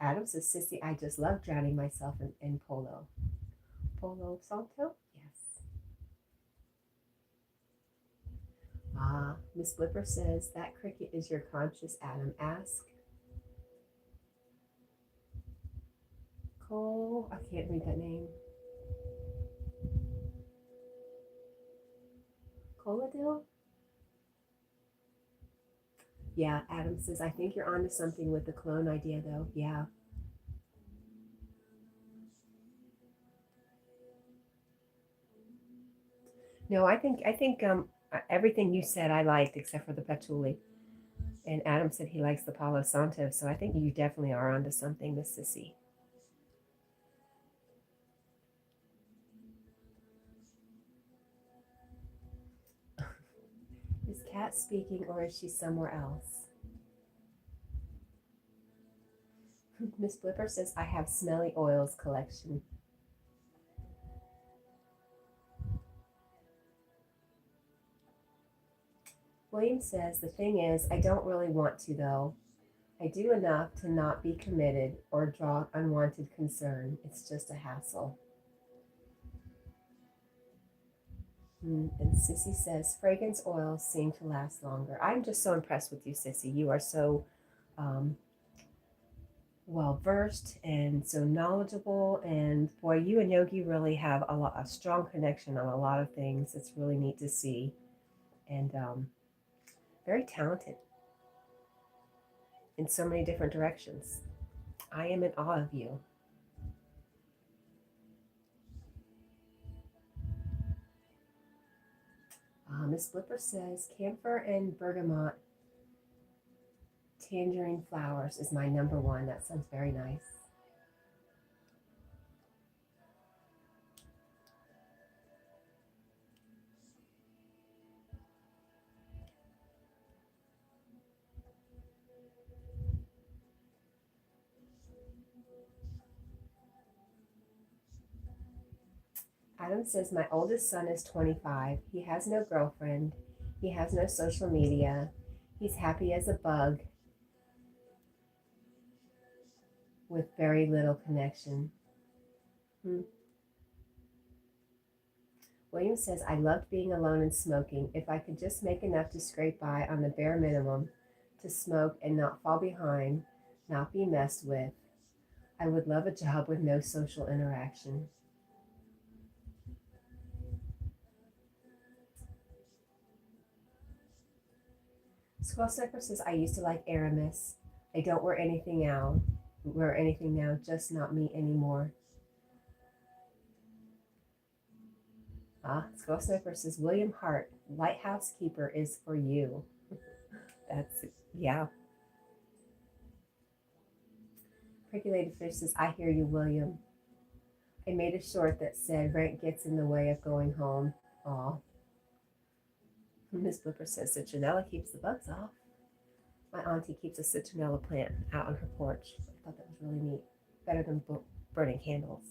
Adam says, Sissy, I just love drowning myself in Palo. Palo Santo? Yes. Miss Blipper says, that cricket is your conscious Adam. Ask Cole. I can't read that name. Coladil? Yeah, Adam says, I think you're onto something with the clone idea, though. Yeah. No, I think everything you said I liked except for the patchouli. And Adam said he likes the Palo Santo, so I think you definitely are onto something, Miss Sissy. Is Kat speaking or is she somewhere else? Miss Blipper says, I have smelly oils collection. William says, the thing is, I don't really want to, though. I do enough to not be committed or draw unwanted concern. It's just a hassle. And Sissy says, fragrance oils seem to last longer. I'm just so impressed with you, Sissy. You are so well versed and so knowledgeable. And boy, you and Yogi really have a strong connection on a lot of things. It's really neat to see. And very talented in so many different directions. I am in awe of you. Miss Flipper says, camphor and bergamot tangerine flowers is my number one. That sounds very nice. Adam says, my oldest son is 25. He has no girlfriend. He has no social media. He's happy as a bug with very little connection. William says, I loved being alone and smoking. If I could just make enough to scrape by on the bare minimum to smoke and not fall behind, not be messed with, I would love a job with no social interaction. Squirrel Sniper says, I used to like Aramis. I don't wear anything now, just not me anymore. Squirrel Sniper says, William Hart, Lighthouse Keeper is for you. That's, yeah. Prickulated Fish says, I hear you, William. I made a short that said, rent gets in the way of going home. Aw. Miss Blipper says, citronella keeps the bugs off. My auntie keeps a citronella plant out on her porch. I thought that was really neat. Better than burning candles.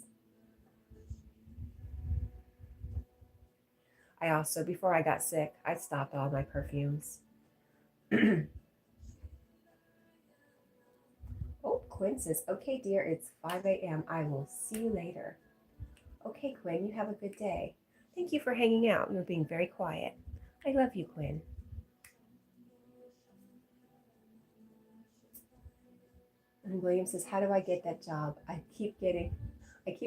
I also, before I got sick, I stopped all my perfumes. Oh, Quinn says, okay, dear, it's 5 a.m. I will see you later. Okay, Quinn, you have a good day. Thank you for hanging out. You're being very quiet. I love you, Quinn. And William says, how do I get that job? I keep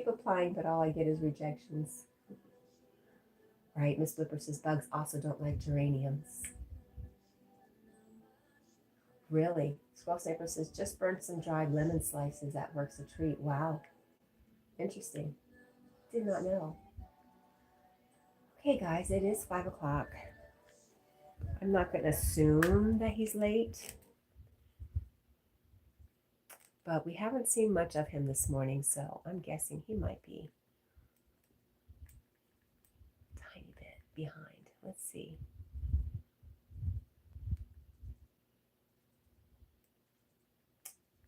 applying, but all I get is rejections. Right, Miss Blipper says, bugs also don't like geraniums. Really? Squirrel Sniper says, just burned some dried lemon slices. That works a treat. Wow. Interesting. Did not know. Okay, guys, it is 5 o'clock. I'm not going to assume that he's late. But we haven't seen much of him this morning, so I'm guessing he might be a tiny bit behind. Let's see.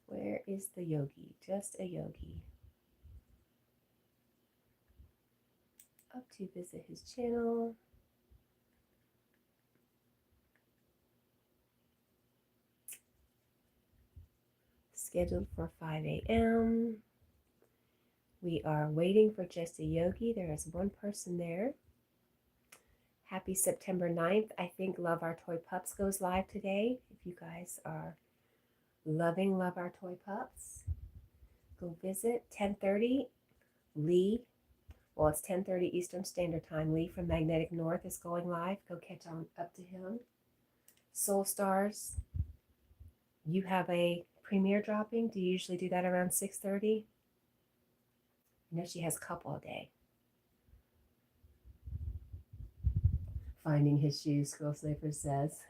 Where is the yogi? Just a yogi. Up to visit his channel. Scheduled for 5 a.m. We are waiting for just a yogi. There is one person there. Happy September 9th. I think Love Our Toy Pups goes live today. If you guys are loving Love Our Toy Pups, go visit. 10:30. Lee. Well, it's 10:30 Eastern Standard Time. Lee from Magnetic North is going live. Go catch on up to him. Soul Stars. You have a premiere dropping. Do you usually do that around 6:30? I know she has a couple a day. Finding his shoes, Squirrel Sniper says.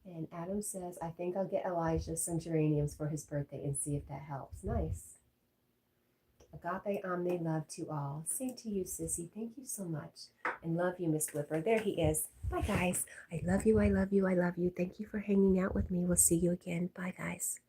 And Adam says, I think I'll get Elijah some geraniums for his birthday and see if that helps. Nice. Agape Omni, love to all. Same to you, Sissy. Thank you so much. And love you, Miss Flipper. There he is. Bye, guys. I love you. I love you. I love you. Thank you for hanging out with me. We'll see you again. Bye, guys.